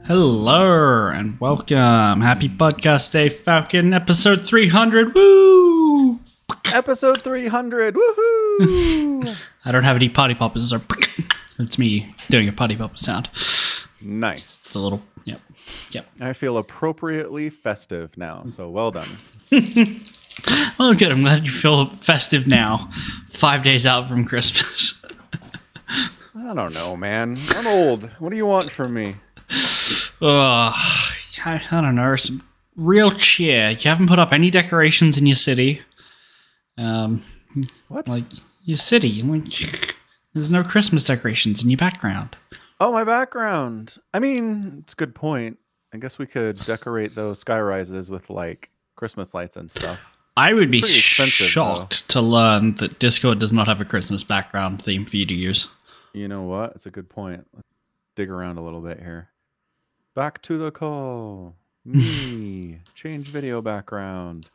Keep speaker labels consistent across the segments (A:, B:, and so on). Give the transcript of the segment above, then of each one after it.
A: Hello and welcome. Happy podcast day, Falcon. Episode 300. Woo!
B: Episode 300. Woohoo!
A: I don't have any potty poppers, so it's me doing a potty popper sound.
B: Nice.
A: It's a little, yep.
B: I feel appropriately festive now, so well done.
A: Well, good. I'm glad you feel festive now, 5 days out from Christmas.
B: I don't know, man. I'm old. What do you want from me?
A: I don't know. Some real cheer. You haven't put up any decorations in your city.
B: What?
A: Like, your city. Like, there's no Christmas decorations in your background.
B: Oh, my background. I mean, it's a good point. I guess we could decorate those sky rises with, like, Christmas lights and stuff.
A: I would be shocked to learn that Discord does not have a Christmas background theme for you to use.
B: You know what? It's a good point. Let's dig around a little bit here. Back to the call. Me. Change video background.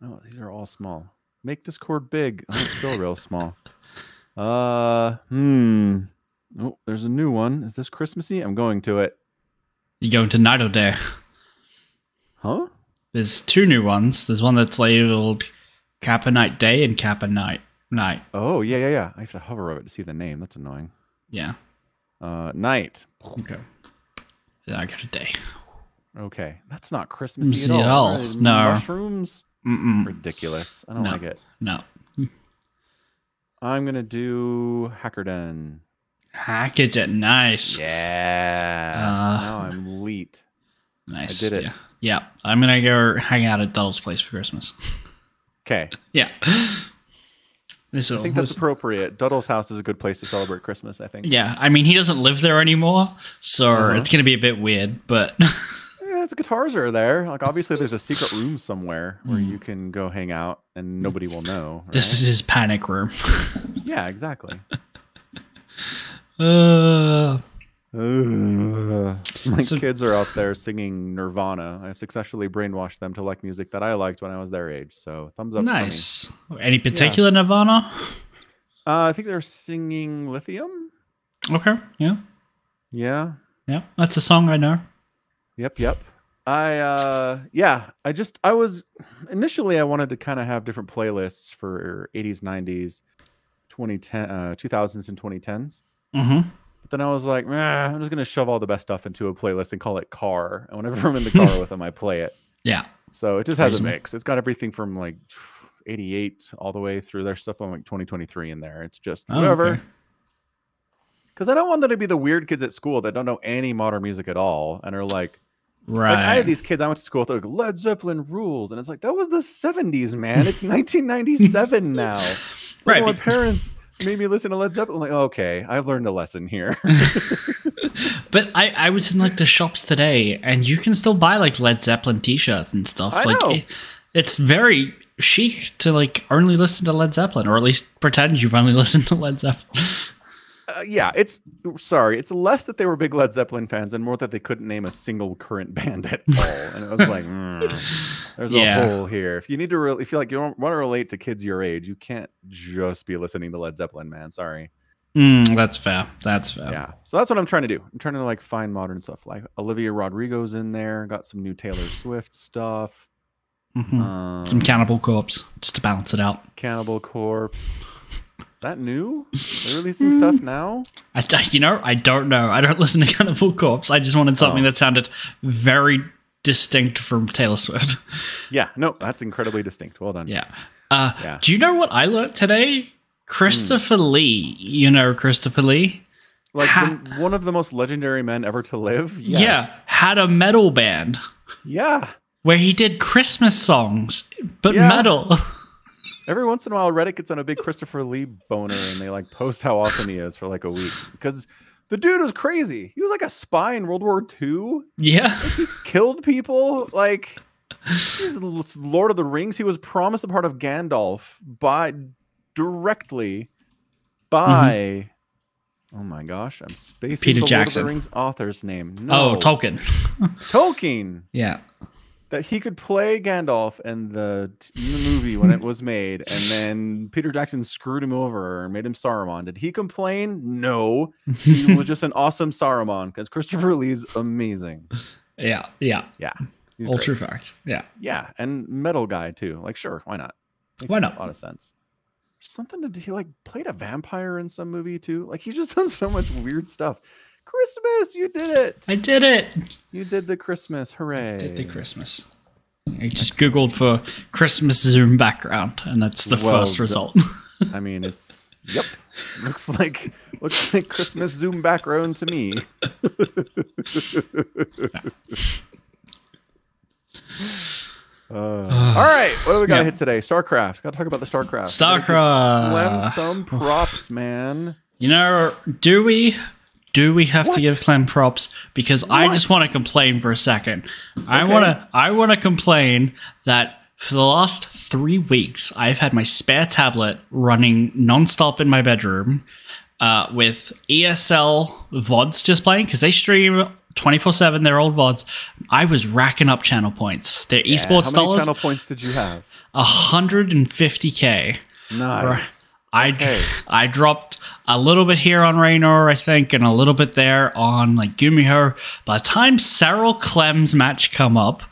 B: Oh, these are all small. Make Discord big. Oh, it's still real small. Oh, there's a new one. Is this Christmassy? I'm going to it.
A: You going to night or day?
B: Huh?
A: There's two new ones. There's one that's labeled Kappa Night Day and Kappa Night.
B: Oh, yeah. I have to hover over it to see the name. That's annoying.
A: Yeah.
B: Night.
A: Okay. Then I got a day.
B: Okay. That's not Christmassy
A: at all. No.
B: Mushrooms? Ridiculous. I don't like it.
A: No.
B: I'm going to do Hackerden.
A: Hackerden. Nice.
B: Yeah. Now I'm leet.
A: Nice.
B: I did it.
A: Yeah. I'm going to go hang out at Duddle's place for Christmas.
B: Okay.
A: Yeah.
B: I think that's appropriate. Duddle's house is a good place to celebrate Christmas, I think.
A: Yeah, I mean, he doesn't live there anymore, so it's going to be a bit weird, but...
B: Yeah, his guitars are there. Like, obviously, there's a secret room somewhere where you can go hang out and nobody will know. Right?
A: This is his panic room.
B: Yeah, exactly. My kids are out there singing Nirvana. I've successfully brainwashed them to like music that I liked when I was their age. So thumbs up.
A: Nice. For me. Any particular Nirvana?
B: I think they're singing Lithium.
A: Okay. Yeah.
B: Yeah.
A: Yeah. That's a song I know.
B: Yep. I was initially I wanted to kind of have different playlists for 80s, 90s, 2010, 2000s, and 2010s.
A: Mm-hmm.
B: But then I was like, I'm just going to shove all the best stuff into a playlist and call it Car. And whenever I'm in the car with them, I play it.
A: Yeah.
B: So it just has a mix. It's got everything from like 88 all the way through their stuff on like 2023 in there. It's just whatever. Because I don't want them to be the weird kids at school that don't know any modern music at all and are like,
A: right.
B: I had these kids I went to school with, like, Led Zeppelin rules. And it's like, that was the 70s, man. It's 1997 now. Right. My parents made me listen to Led Zeppelin. I'm like, okay, I've learned a lesson here.
A: But I was in like the shops today, and you can still buy like Led Zeppelin t-shirts and stuff.
B: I know.
A: It's very chic to like only listen to Led Zeppelin, or at least pretend you've only listened to Led Zeppelin.
B: Yeah, it's less that they were big Led Zeppelin fans and more that they couldn't name a single current band at all. And it was like, there's a hole here. If you need to, if you don't want to relate to kids your age, you can't just be listening to Led Zeppelin, man. Sorry.
A: That's fair.
B: Yeah. So that's what I'm trying to do. I'm trying to like find modern stuff. Like Olivia Rodrigo's in there. Got some new Taylor Swift stuff.
A: Some Cannibal Corpse just to balance it out.
B: Cannibal Corpse. That new? They're releasing stuff now?
A: I don't know. I don't listen to Cannibal Corpse. I just wanted something that sounded very distinct from Taylor Swift.
B: Yeah, no, that's incredibly distinct. Well done.
A: Yeah. Do you know what I learned today? Christopher Lee. You know Christopher Lee?
B: Like one of the most legendary men ever to live? Yes.
A: Yeah. Had a metal band.
B: Yeah.
A: Where he did Christmas songs, but metal.
B: Every once in a while, Reddit gets on a big Christopher Lee boner, and they like post how awesome he is for like a week because the dude was crazy. He was like a spy in World War II.
A: Yeah,
B: like, he killed people. Like he's Lord of the Rings. He was promised a part of Gandalf directly by. Oh my gosh, I'm spacing
A: Peter
B: the
A: Jackson.
B: Lord of the Rings author's name. No.
A: Oh, Tolkien.
B: Tolkien.
A: Yeah.
B: that he could play Gandalf in the movie when it was made, and then Peter Jackson screwed him over and made him Saruman. Did he complain? No. He was just an awesome Saruman because Christopher Lee's amazing.
A: Yeah. All true facts. Yeah.
B: Yeah, and metal guy too. Like, sure, why not?
A: Why not?
B: A lot of sense. Something he like played a vampire in some movie too. Like, he's just done so much weird stuff. Christmas, you did it.
A: I did it.
B: You did the Christmas. Hooray.
A: I did the Christmas. I just Googled for Christmas Zoom background, and that's the first result.
B: I mean, it's, yep. Looks like Christmas Zoom background to me. All right, what do we got to hit today? StarCraft. Got to talk about the StarCraft.
A: StarCraft.
B: Some props, man.
A: You know, do we have to give Clem props? Because I just want to complain for a second. Okay. I want to complain that for the last 3 weeks, I've had my spare tablet running nonstop in my bedroom with ESL VODs just playing because they stream 24/7. Their old VODs. I was racking up channel points. Their esports dollars.
B: How many channel points did you have?
A: 150K.
B: Nice.
A: I dropped a little bit here on Raynor, I think, and a little bit there on like Gumiho. By the time Cyril Clem's match come up,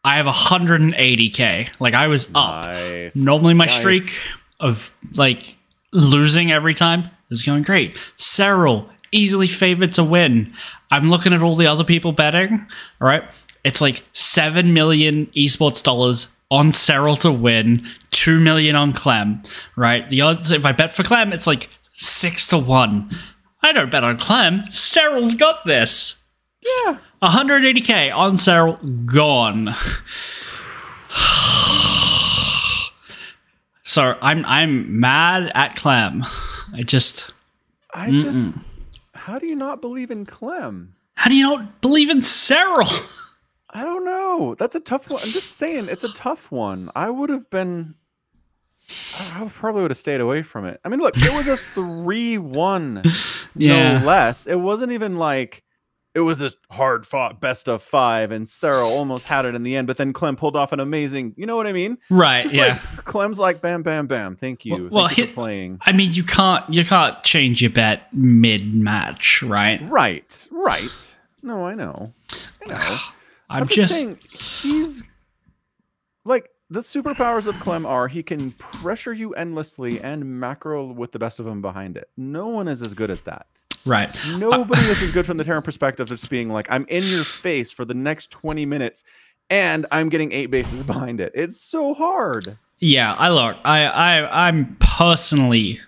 A: I have 180K. Like, I was up. Normally my streak of like losing every time is going great. Cyril easily favored to win. I'm looking at all the other people betting. All right, it's like 7 million esports dollars on Cyril to win, 2 million on Clem, right? The odds, if I bet for Clem, it's like 6-1. I don't bet on Clem. Cyril's got this.
B: Yeah.
A: 180K on Cyril, gone. So I'm mad at Clem. I just,
B: how do you not believe in Clem?
A: How do you not believe in Cyril?
B: I don't know. That's a tough one. I'm just saying, it's a tough one. I probably would have stayed away from it. I mean, look, it was a 3-1, no less. It wasn't even like it was this hard fought best of 5 and Cyril almost had it in the end, but then Clem pulled off an amazing, you know what I mean?
A: Right.
B: Just
A: yeah.
B: Like, Clem's like, bam, bam, bam. Thank you.
A: Well,
B: Thank you for playing.
A: I mean, you can't change your bet mid match, right?
B: Right. No, I know. I'm just saying, he's like, the superpowers of Clem are he can pressure you endlessly and macro with the best of them behind it. No one is as good at that.
A: Right.
B: Nobody is as good from the Terran perspective as being like, I'm in your face for the next 20 minutes and I'm getting 8 bases behind it. It's so hard.
A: Yeah, I'm personally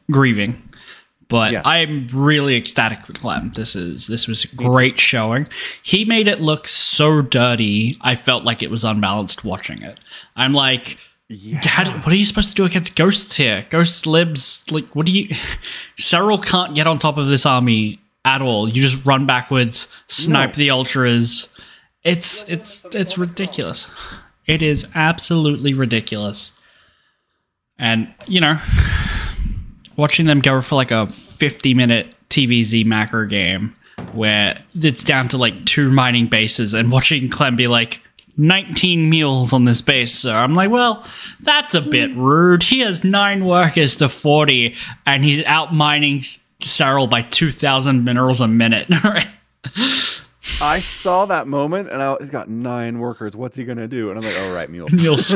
A: grieving. But yes. I'm really ecstatic with Clem. This was a great showing. He made it look so dirty, I felt like it was unbalanced watching it. I'm like, what are you supposed to do against ghosts here? Ghost libs, like, what do you... Cyril can't get on top of this army at all. You just run backwards, snipe the ultras. It's ridiculous. It is absolutely ridiculous. And, you know... Watching them go for like a 50-minute TVZ macro game where it's down to like 2 mining bases and watching Clem be like 19 mules on this base. So I'm like, well, that's a bit rude. He has 9 workers to 40 and he's out mining Cyril by 2,000 minerals a minute.
B: I saw that moment and he's got 9 workers. What's he going to do? And I'm like, all right, mules.
A: Mules.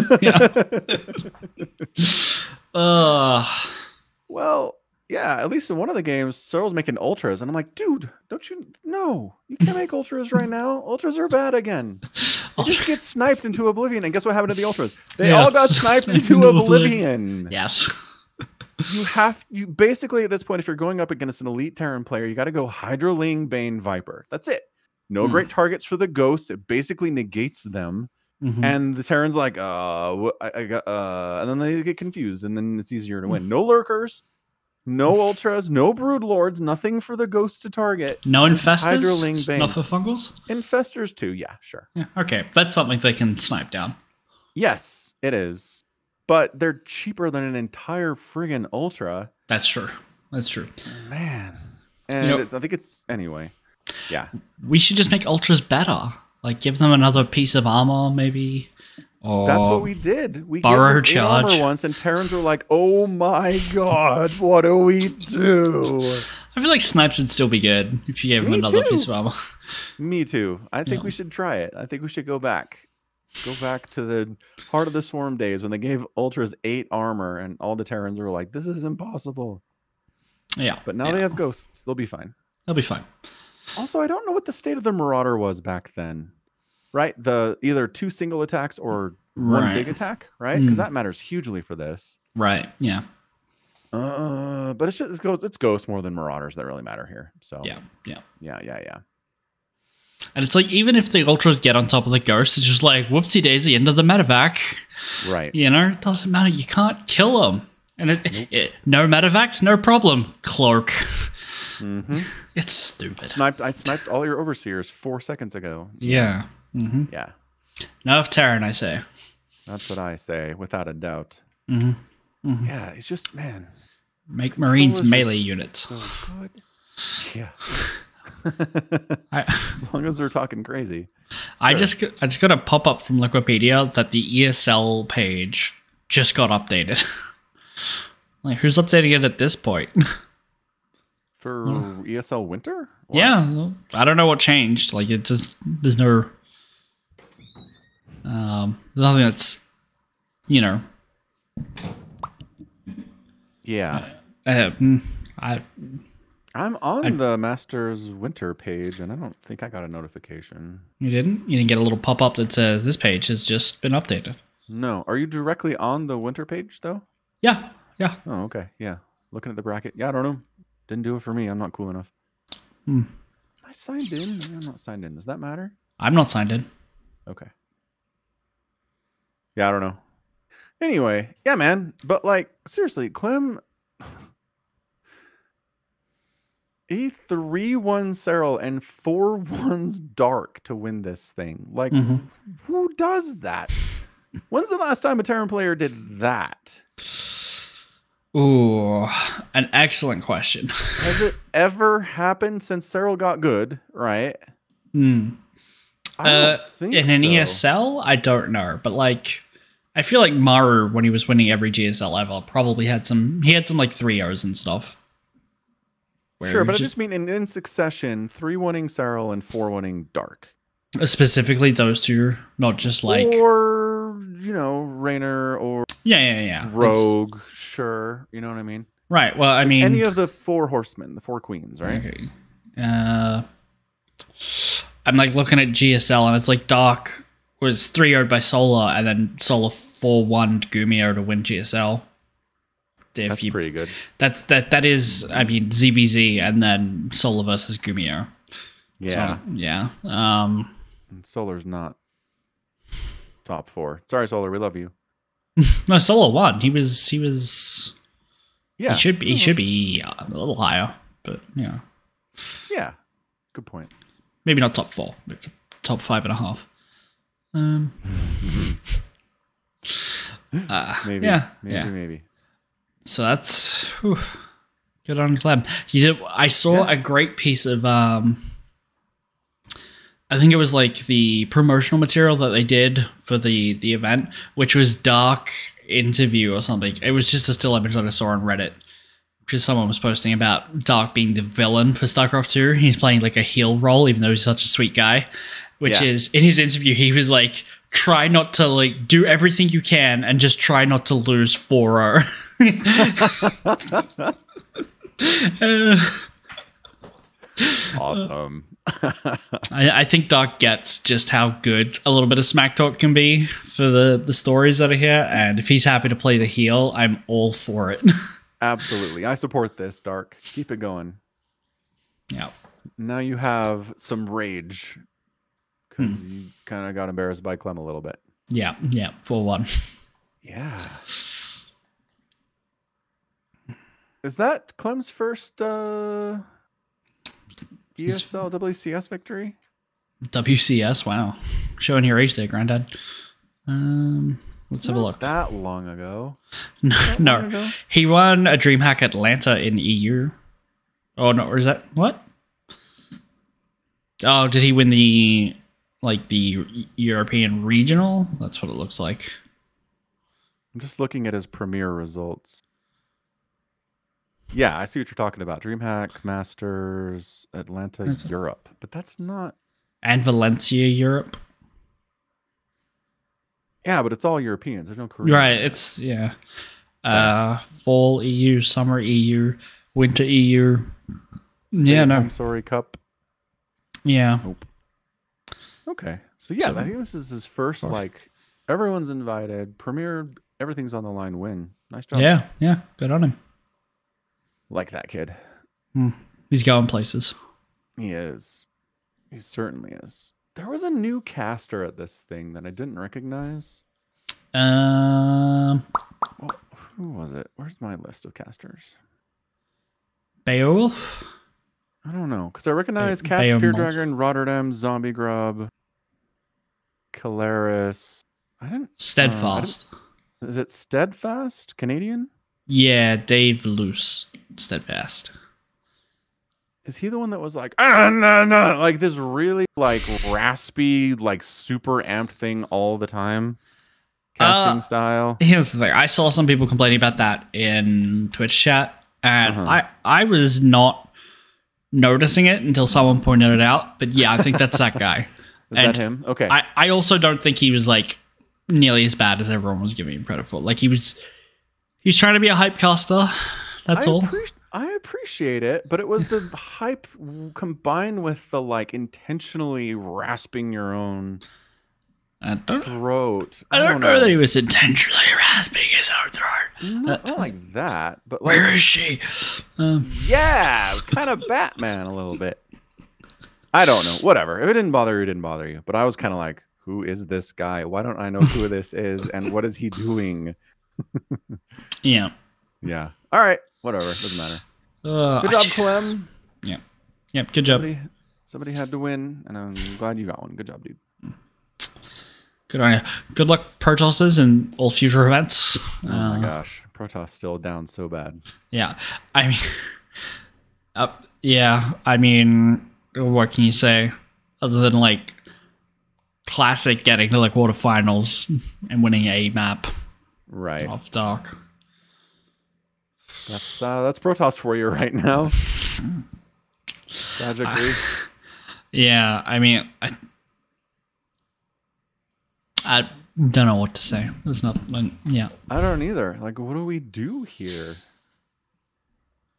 A: Yeah.
B: Well, yeah, at least in one of the games, Cyril's making ultras, and I'm like, dude, you can't make ultras right now. Ultras are bad again. They just get sniped into oblivion, and guess what happened to the ultras? They all got sniped into oblivion.
A: Yes.
B: You basically, at this point, if you're going up against an elite Terran player, you got to go Hydroling, Bane, Viper. That's it. No great targets for the ghosts. It basically negates them. And the Terran's like, and then they get confused, and then it's easier to win. No lurkers, no ultras, no brood lords, nothing for the ghosts to target.
A: No infestors? Not for fungals?
B: Infestors too, yeah, sure.
A: Yeah, okay, that's something they can snipe down.
B: Yes, it is. But they're cheaper than an entire friggin' ultra.
A: That's true.
B: Man. And I think it's, anyway. Yeah.
A: We should just make ultras better. Like, give them another piece of armor, maybe. Or
B: that's what we did. We
A: borrow
B: gave them
A: charge
B: armor once, and Terrans were like, "Oh my god, what do we do?"
A: I feel like Snipes would still be good if you gave him another piece of armor.
B: Me too. I think we should try it. I think we should go back. Go back to the Heart of the Swarm days when they gave Ultras 8 armor, and all the Terrans were like, "This is impossible."
A: Yeah.
B: But now they have ghosts. They'll be fine.
A: They'll be fine.
B: Also, I don't know what the state of the Marauder was back then. Right? The either 2 single attacks or 1 big attack, right? Because that matters hugely for this.
A: Right, yeah.
B: But it's ghosts more than Marauders that really matter here. So
A: yeah.
B: And
A: it's like, even if the Ultras get on top of the ghost, it's just like, whoopsie daisy, into the medevac.
B: Right.
A: You know, it doesn't matter. You can't kill them. And no medevacs, no problem. Cloak.
B: Mm-hmm.
A: It's stupid.
B: I sniped all your Overseers 4 seconds ago.
A: Yeah. Mm-hmm.
B: Yeah.
A: Nerf Terran, I say.
B: That's what I say, without a doubt.
A: Mm-hmm. Mm-hmm.
B: Yeah, it's just, man.
A: Make Marines melee units.
B: So good. Yeah. As long as we're talking crazy.
A: I just got a pop-up from Wikipedia that the ESL page just got updated. Like, who's updating it at this point?
B: For ESL Winter?
A: What? Yeah, I don't know what changed. Like, it just, there's no nothing that's, you know.
B: Yeah. I'm on the Masters Winter page, and I don't think I got a notification.
A: You didn't? You didn't get a little pop-up that says this page has just been updated?
B: No. Are you directly on the Winter page, though?
A: Yeah. Yeah.
B: Oh, okay. Yeah. Looking at the bracket. Yeah, I don't know. Didn't do it for me. I'm not cool enough.
A: Am
B: I signed in? I'm not signed in. Does that matter?
A: I'm not signed in.
B: Okay. Yeah, I don't know. Anyway, yeah, man. But, like, seriously, Clem... He 3-1 Cyril and 4-1s Dark to win this thing. Like, who does that? When's the last time a Terran player did that?
A: Ooh, an excellent question.
B: Has it ever happened since Cyril got good, right?
A: I don't think in an ESL, I don't know. But, like, I feel like Maru, when he was winning every GSL ever, probably had some... He had some, like, 3-0s and stuff.
B: Sure, but I just mean in succession, 3-1ing Cyril and 4-1ing Dark.
A: Specifically those two, not just like...
B: Or, you know, Raynor or...
A: Yeah.
B: Rogue, sure. You know what I mean?
A: Right, well, I mean...
B: Any of the 4 horsemen, the 4 queens, right?
A: Okay. I'm, like, looking at GSL, and it's like Dark was 3-0'd by Solar, and then Solar 4-1'd Gumio to win GSL.
B: That's pretty good.
A: That is, I mean, ZVZ and then Solar versus Gumio.
B: Yeah.
A: So, yeah.
B: Solar's not top 4. Sorry, Solar, we love you.
A: No, Solar won. He was.
B: Yeah.
A: He should be a little higher, but you know.
B: Yeah. Good point.
A: Maybe not top 4, but top 5.5.
B: Maybe.
A: So that's good on Clem. I saw a great piece of I think it was like the promotional material that they did for the event, which was Dark interview or something. It was just a still image that I saw on Reddit, which is someone was posting about Dark being the villain for StarCraft 2. He's playing like a heel role, even though he's such a sweet guy. Which is, in his interview, he was like, try not to, like, do everything you can and just try not to lose 4-0.
B: Awesome.
A: I think Dark gets just how good a little bit of smack talk can be for the stories that are here, and if he's happy to play the heel, I'm all for it.
B: Absolutely. I support this, Dark. Keep it going.
A: Yeah.
B: Now you have some rage. Because you kind of got embarrassed by Clem a little bit. Yeah,
A: 4-1.
B: Yeah. Is that Clem's first ESL WCS victory?
A: WCS, wow. Showing your age there, Granddad. Let's have a look.
B: That long ago.
A: No. He won a DreamHack Atlanta in EU. Oh, no, or is that... What? Oh, did he win the... like the European regional. That's what it looks like.
B: I'm just looking at his Premier results. Yeah, I see what you're talking about. DreamHack, Masters, Atlanta, Europe. But that's not...
A: And Valencia, Europe.
B: Yeah, but it's all Europeans. There's no Korean.
A: Right, it's, yeah. Fall EU, summer EU, winter EU.
B: I'm sorry, Cup.
A: Yeah.
B: Nope. Okay. So, yeah, I think this is his first, like, everyone's invited, Premier, everything's on the line win. Nice job.
A: Yeah. Good on him.
B: Like that kid.
A: He's going places.
B: He is. He certainly is. There was a new caster at this thing that I didn't recognize.
A: Who
B: was it? Where's my list of casters?
A: Beowulf?
B: I don't know. Because I recognize Cat, Spear Dragon, Rotterdam, Zombie Grub, Caleris.
A: Steadfast.
B: Is it Steadfast? Canadian?
A: Yeah, Dave Luce. Steadfast.
B: Is he the one that was like, no, like this really like raspy, like super amped thing all the time? Casting style?
A: Here's the thing. I saw some people complaining about that in Twitch chat, and I was not noticing it until someone pointed it out. But yeah, I think that's that guy.
B: Is that him? Okay.
A: I also don't think he was like nearly as bad as everyone was giving him credit for. Like he was trying to be a hype caster. That's all.
B: I appreciate it, but it was the hype combined with the like intentionally rasping your own throat.
A: I don't know that he was intentionally rasping his own throat.
B: Not like that, but like,
A: where is she?
B: Yeah, it was kind of Batman a little bit. I don't know. Whatever. If it didn't bother you, it didn't bother you. But I was kind of like, who is this guy? Why don't I know who this is? And what is he doing?
A: Yeah.
B: Yeah. All right. Whatever. Doesn't matter. Good job, Clem.
A: Yeah. Yep. Good job.
B: Somebody had to win, and I'm glad you got one. Good job, dude.
A: Good on you. Good luck, Protosses, and all future events.
B: Oh my gosh. Protoss still down so bad.
A: Yeah. I mean, what can you say other than like Classic getting to the quarterfinals and winning a map
B: right
A: off Dark?
B: That's Protoss for you right now. Tragically.
A: Yeah, I mean, I don't know what to say. There's not, yeah.
B: I don't either. Like, what do we do here?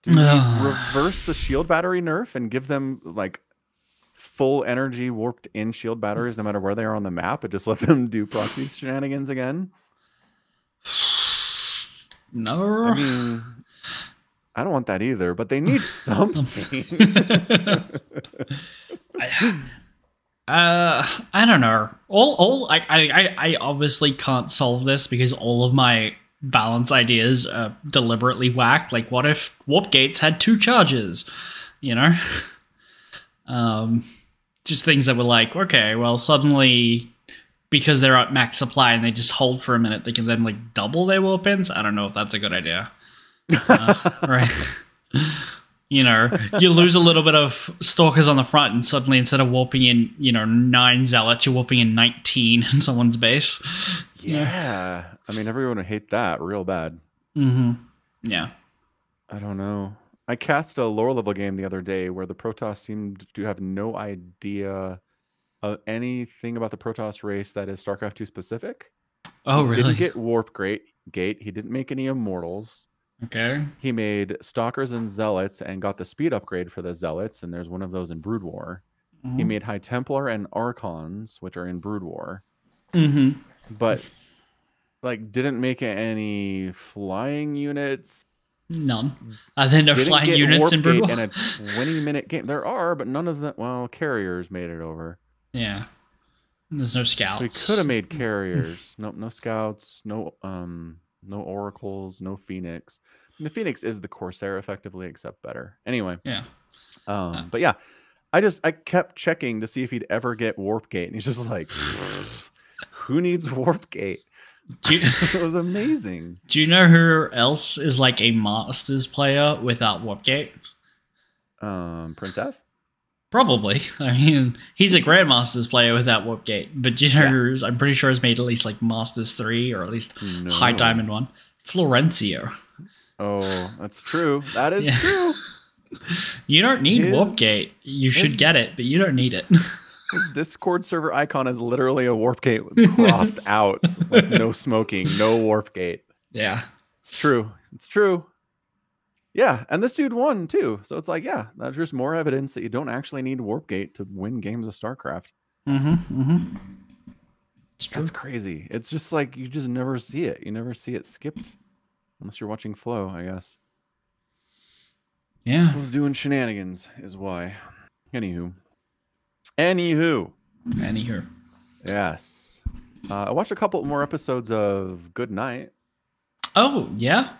B: Do we reverse the shield battery nerf and give them like full energy warped in shield batteries no matter where they are on the map and just let them do proxy shenanigans again?
A: No.
B: I mean, I don't want that either, but they need something.
A: I don't know. I obviously can't solve this because all of my balance ideas are deliberately whacked. Like, what if warp gates had 2 charges? You know? Just things that were like, okay, well, suddenly because they're at max supply and they just hold for a minute, they can then like double their warp ins. I don't know if that's a good idea. Right? You know, you lose a little bit of stalkers on the front, and suddenly instead of warping in, 9 zealots, you're warping in 19 in someone's base.
B: Yeah. I mean, everyone would hate that real bad.
A: Mm-hmm. Yeah.
B: I don't know. I cast a lower level game the other day where the Protoss seemed to have no idea of anything about the Protoss race that is StarCraft 2 specific.
A: Oh, really?
B: He didn't get Warp Gate. He didn't make any Immortals.
A: Okay.
B: He made Stalkers and Zealots and got the speed upgrade for the Zealots, and there's one of those in Brood War. Mm-hmm. He made High Templar and Archons, which are in Brood War.
A: Mm-hmm.
B: But, like, didn't make any flying units.
A: None. There no flying units in Brood War?
B: In a 20-minute game. There are, but none of them. Well, carriers made it over.
A: Yeah. There's no scouts.
B: We could have made carriers. No scouts. No oracles. No Phoenix. And the Phoenix is the Corsair, effectively, except better. Anyway.
A: Yeah.
B: But yeah, I kept checking to see if he'd ever get Warp Gate, and he's just like, who needs Warp Gate? It was amazing.
A: Do you know who else is like a Masters player without Warp Gate?
B: Printf?
A: Probably. I mean, he's a Grandmasters player with that warp gate, but you know, I'm pretty sure he's made at least like Masters 3 or at least High Diamond 1. Florencio.
B: Oh, that's true. That is true.
A: You don't need warp gate. You should get it, but you don't need it.
B: His Discord server icon is literally a warp gate crossed out. Like no smoking, no warp gate.
A: Yeah.
B: It's true. It's true. Yeah, and this dude won too. So it's like, yeah, that's just more evidence that you don't actually need warp gate to win games of StarCraft.
A: It's true.
B: That's crazy. It's just like you just never see it. You never see it skipped. Unless you're watching Flow, I guess.
A: Yeah.
B: Flow's doing shenanigans is why. Anywho. Yes. I watched a couple more episodes of Good Night.
A: Oh, yeah?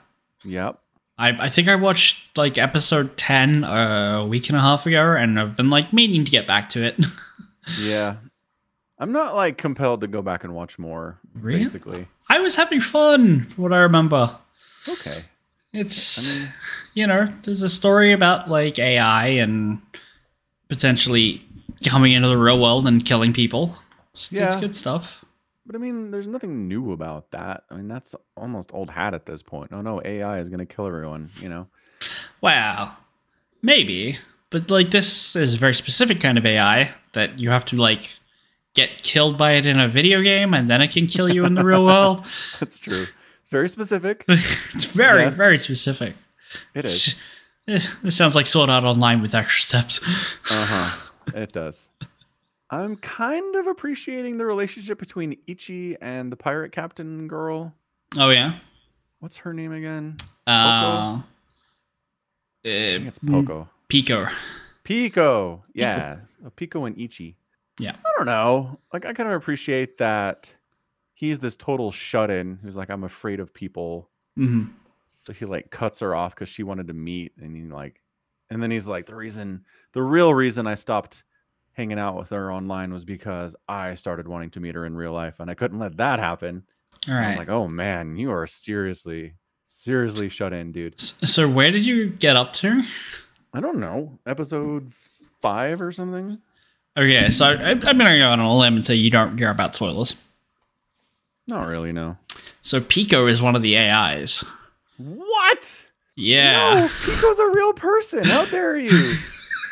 B: Yep.
A: I think I watched like episode 10 a week and a half ago, and I've been like meaning to get back to it.
B: Yeah. I'm not like compelled to go back and watch more, basically.
A: I was having fun, from what I remember.
B: Okay.
A: It's, you know, there's a story about like AI and potentially coming into the real world and killing people. It's good stuff.
B: But I mean, there's nothing new about that. I mean, that's almost old hat at this point. Oh no, AI is going to kill everyone, you know?
A: Wow. Maybe. But like this is a very specific kind of AI that you have to like get killed by it in a video game and then it can kill you in the real world.
B: That's true. It's very specific.
A: It's very, very specific.
B: It is.
A: This sounds like Sword Art Online with extra steps.
B: It does. I'm kind of appreciating the relationship between Ichi and the pirate captain girl.
A: Oh, yeah?
B: What's her name again?
A: I
B: think it's Poco.
A: Pico.
B: Yeah. Pico and Ichi.
A: Yeah.
B: I don't know. Like, I kind of appreciate that he's this total shut-in who's like, I'm afraid of people. So he like cuts her off because she wanted to meet, and then he's like, the real reason I stopped hanging out with her online was because I started wanting to meet her in real life, and I couldn't let that happen.
A: All right.
B: I was like, oh man, you are seriously shut in, dude.
A: So where did you get up to?
B: I don't know, episode 5 or something.
A: Okay, so I'm gonna go on a limb and say you don't care about spoilers.
B: Not really, no.
A: So Pico is one of the AIs.
B: What?
A: Yeah.
B: No, Pico's a real person. How dare you?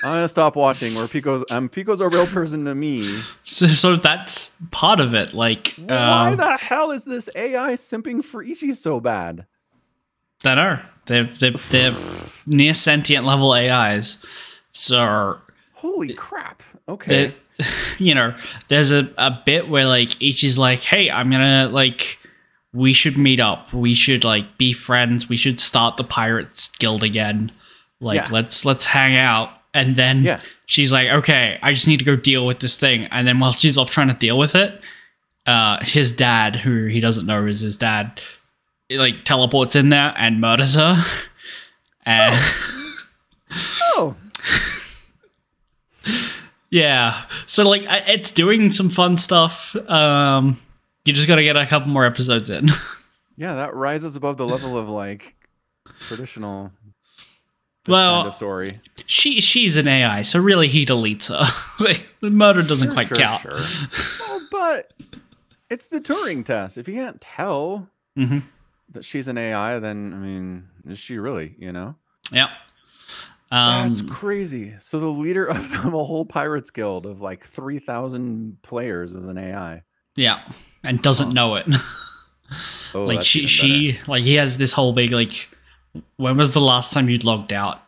B: I'm gonna stop watching. Where Pico's a real person to me.
A: So that's part of it. Like,
B: why the hell is this AI simping for Ichi so bad?
A: That are they're near sentient level AIs. So
B: holy crap. Okay.
A: You know, there's a bit where like Ichi's like, hey, I'm gonna like. We should meet up. We should like be friends. We should start the Pirates Guild again. Like, let's hang out. And then she's like, okay, I just need to go deal with this thing. And then while she's off trying to deal with it, his dad, who he doesn't know is his dad, like teleports in there and murders her. And yeah. So like, it's doing some fun stuff. You just got to get a couple more episodes in.
B: Yeah, that rises above the level of like traditional kind of story.
A: She's an AI, so really he deletes her. The murder doesn't quite count.
B: Sure. Well, but it's the Turing test. If you can't tell that she's an AI, then I mean, is she really? You know?
A: Yeah.
B: That's crazy. So the leader of the whole Pirates Guild of like 3,000 players is an AI.
A: Yeah, and doesn't know it. Like she like he has this whole big like, when was the last time you'd logged out?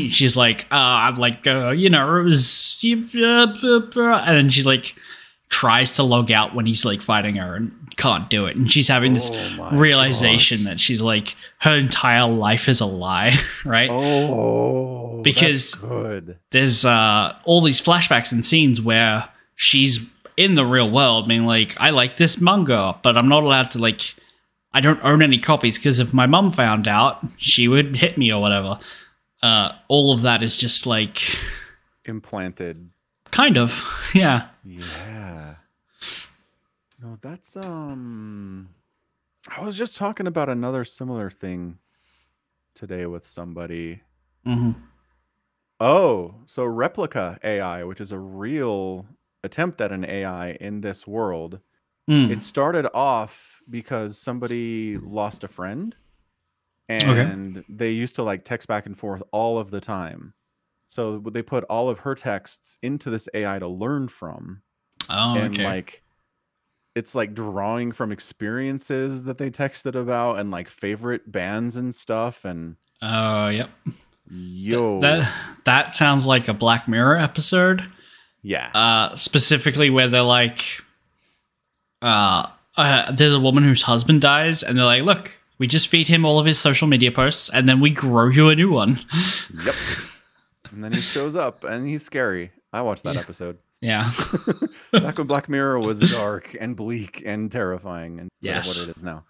A: She's like, I'm like, you know, it was, and then she's like, tries to log out when he's like fighting her and can't do it, and she's having this realization that she's like, her entire life is a lie, right?
B: Oh,
A: because
B: that's good.
A: There's all these flashbacks and scenes where she's in the real world, being like, I like this manga, but I'm not allowed to like, I don't own any copies because if my mum found out, she would hit me or whatever. All of that is just like
B: implanted.
A: Kind of, yeah.
B: Yeah. No, that's I was just talking about another similar thing today with somebody. Oh, so Replica AI, which is a real attempt at an AI in this world. It started off because somebody lost a friend, and they used to like text back and forth all of the time. So they put all of her texts into this AI to learn from.
A: Oh,
B: and like it's like drawing from experiences that they texted about and like favorite bands and stuff. And
A: yep.
B: Yo,
A: that sounds like a Black Mirror episode.
B: Yeah.
A: Specifically where they're like, there's a woman whose husband dies, and they're like, look, we just feed him all of his social media posts, and then we grow you a new one.
B: Yep. And then he shows up, and he's scary. I watched that episode.
A: Yeah.
B: Back when Black Mirror was dark and bleak and terrifying, and what it is now.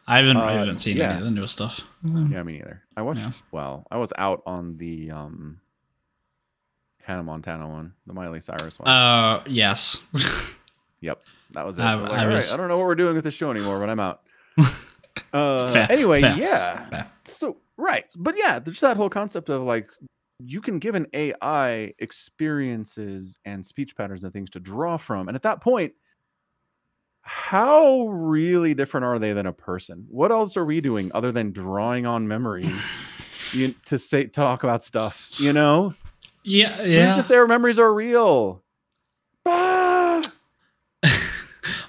A: I haven't seen any of the newer stuff.
B: Yeah, me neither. I watched. Well, I was out on the Hannah Montana one, the Miley Cyrus one.
A: Yes.
B: Yep, that was it. I was like, all right, I don't know what we're doing with this show anymore, but I'm out. Fair. So but yeah, there's that whole concept of like, you can give an AI experiences and speech patterns and things to draw from, and at that point, how really different are they than a person? What else are we doing other than drawing on memories to talk about stuff? You know?
A: Yeah.
B: Who's to say our memories are real?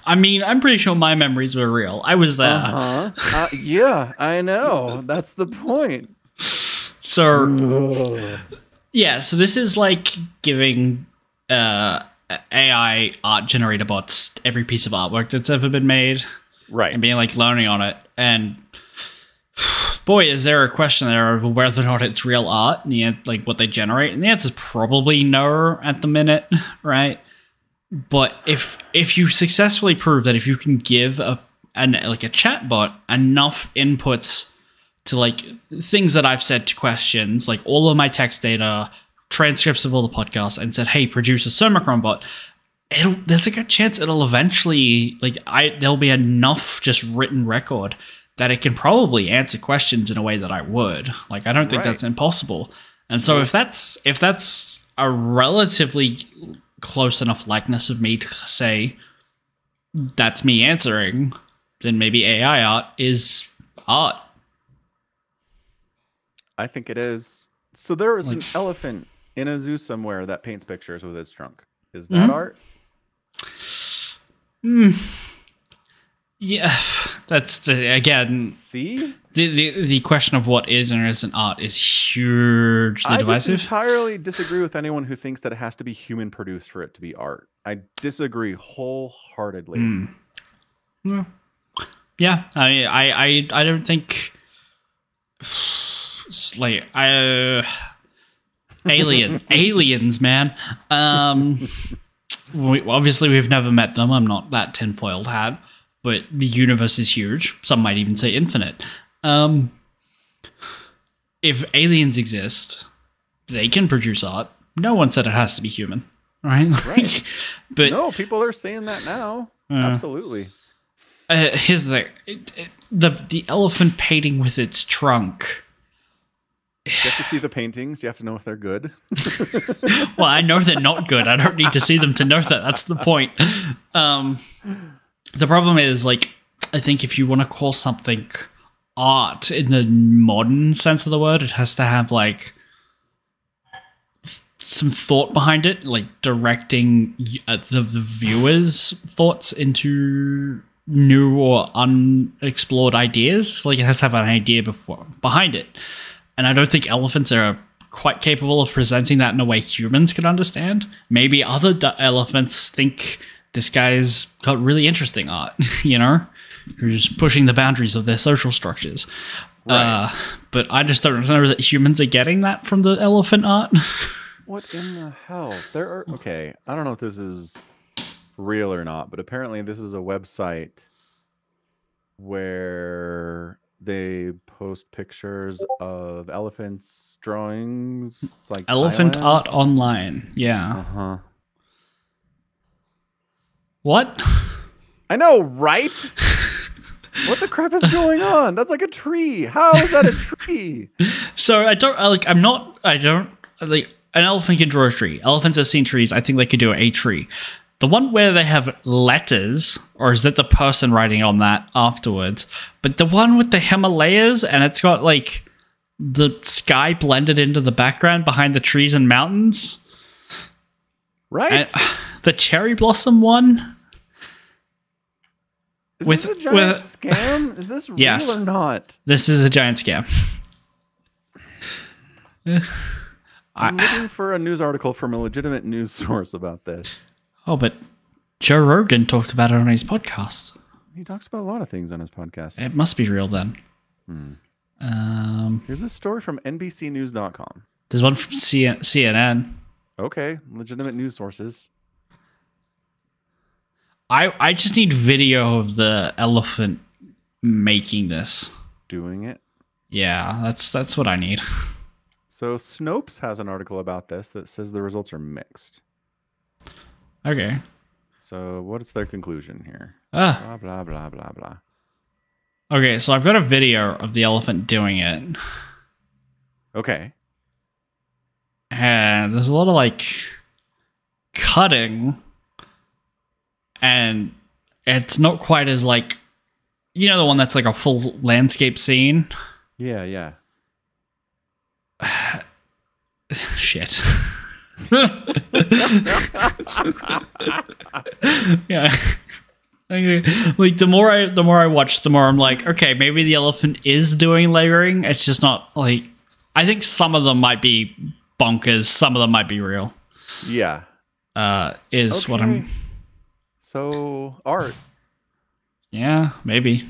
A: I mean, I'm pretty sure my memories were real. I was there.
B: Yeah, I know. That's the point.
A: So, yeah. So this is like giving AI art generator bots every piece of artwork that's ever been made,
B: right?
A: And being like learning on it. And boy, is there a question there of whether or not it's real art, and like what they generate. And the answer is probably no at the minute, right? But if you successfully prove that if you can give a chatbot enough inputs to like things that I've said to questions, like all of my text data, transcripts of all the podcasts, and said, hey, produce a Somicron bot, there's a good chance it'll eventually, there'll be enough just written record that it can probably answer questions in a way that I would. Like, I don't think that's impossible. And so if that's a relatively close enough likeness of me to say that's me answering, then maybe AI art is art. I
B: think it is. So there is an elephant in a zoo somewhere that paints pictures with its trunk. Is that art?
A: Yeah, that's again.
B: See,
A: the question of what is and isn't art is hugely divisive.
B: I just entirely disagree with anyone who thinks that it has to be human produced for it to be art. I disagree wholeheartedly.
A: Yeah, I don't think. Like aliens, man. Obviously we've never met them. I'm not that tinfoiled hat, but the universe is huge. Some might even say infinite. If aliens exist, they can produce art. No one said it has to be human, right? But
B: no, people are saying that now. Absolutely.
A: Here's the elephant painting with its trunk.
B: You have to see the paintings. You have to know if they're good.
A: Well, I know they're not good. I don't need to see them to know that. That's the point. The problem is, like, I think if you want to call something art in the modern sense of the word, it has to have, like, some thought behind it, like directing the viewer's thoughts into new or unexplored ideas. Like, it has to have an idea behind it. And I don't think elephants are quite capable of presenting that in a way humans can understand. Maybe other elephants think this guy's got really interesting art, you know, who's pushing the boundaries of their social structures. Right. But I just don't know that humans are getting that from the elephant art.
B: What in the hell? There are... Okay, I don't know if this is real or not, but apparently this is a website where they post pictures of elephants, drawings. It's like
A: elephant art online. Yeah. What?
B: I know, right? What the crap is going on? That's like a tree. How is that a tree?
A: So I don't an elephant can draw a tree. Elephants have seen trees. I think they could do a tree. The one where they have letters, or is it the person writing on that afterwards? But the one with the Himalayas, and it's got like the sky blended into the background behind the trees and mountains.
B: Right.
A: And the cherry blossom one.
B: Is this a giant scam? Is this real or not?
A: This is a giant scam.
B: I'm looking for a news article from a legitimate news source about this.
A: Oh, but Joe Rogan talked about it on his podcast.
B: He talks about a lot of things on his podcast.
A: It must be real then.
B: Here's a story from NBCnews.com.
A: There's one from CNN.
B: Okay, legitimate news sources.
A: I just need video of the elephant making this.
B: Doing it?
A: Yeah, that's what I need.
B: So Snopes has an article about this that says the results are mixed.
A: Okay.
B: So what is their conclusion here? Blah, blah, blah, blah, blah.
A: Okay, so I've got a video of the elephant doing it.
B: Okay.
A: And there's a lot of like cutting. And it's not quite as like, you know, the one that's like a full landscape scene?
B: Yeah, yeah.
A: Shit. Yeah. Like the more I watch, the more I'm like, okay, maybe the elephant is doing layering. It's just not like, I think some of them might be bonkers, some of them might be real.
B: Yeah.
A: Is okay. What I'm.
B: So art.
A: Yeah, maybe.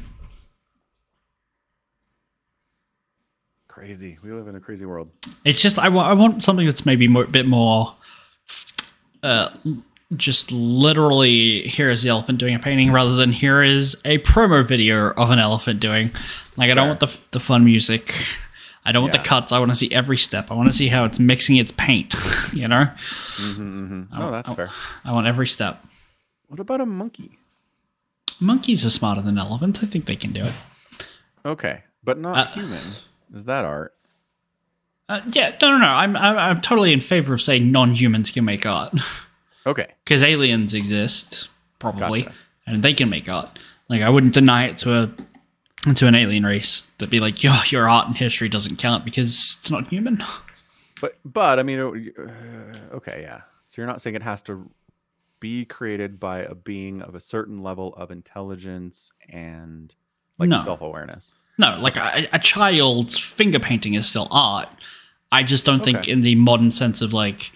B: Crazy. We live in a crazy world.
A: It's just I want something that's maybe a bit more. Just literally, here is the elephant doing a painting, rather than here is a promo video of an elephant doing. Like, I don't want the fun music. I don't want the cuts. I want to see every step. I want to see how it's mixing its paint. You know.
B: No, that's fair.
A: I want every step.
B: What about a monkey?
A: Monkeys are smarter than elephants. I think they can do it.
B: Okay, but not human. Is that art?
A: Yeah, no. I'm totally in favor of saying non-humans can make art.
B: Okay.
A: Because aliens exist, probably, and they can make art. Like, I wouldn't deny it to an alien race. That'd be like, your art and history doesn't count because it's not human.
B: But I mean, okay, yeah. So you're not saying it has to be created by a being of a certain level of intelligence and like self-awareness. No,
A: like a child's finger painting is still art. I just don't think in the modern sense of like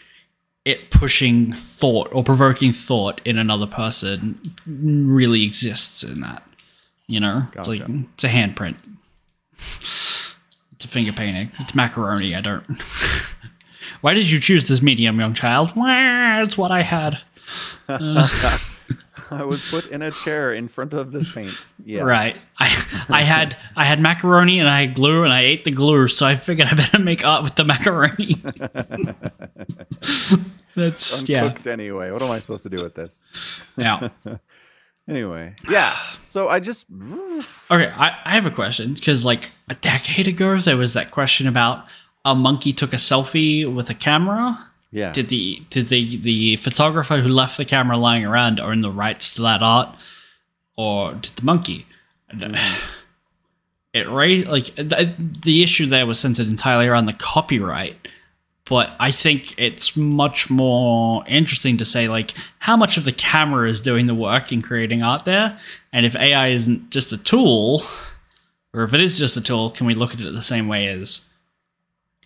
A: it pushing thought or provoking thought in another person really exists in that. You know?
B: Gotcha.
A: It's like, it's a handprint. It's a finger painting. It's macaroni. I don't... Why did you choose this medium, young child? Well, it's what I had.
B: I was put in a chair in front of this paint. Yeah.
A: Right. I had macaroni and I had glue and I ate the glue, so I figured I better make art with the macaroni. That's
B: uncooked anyway. What am I supposed to do with this?
A: Yeah.
B: Anyway. Yeah. So I just
A: okay, I have a question, because like a decade ago there was that question about a monkey took a selfie with a camera.
B: Yeah.
A: Did the photographer who left the camera lying around own the rights to that art, or did the monkey? It raised like the issue there was centered entirely around the copyright, but I think it's much more interesting to say like how much of the camera is doing the work in creating art there, and if AI isn't just a tool, or if it is just a tool, can we look at it the same way as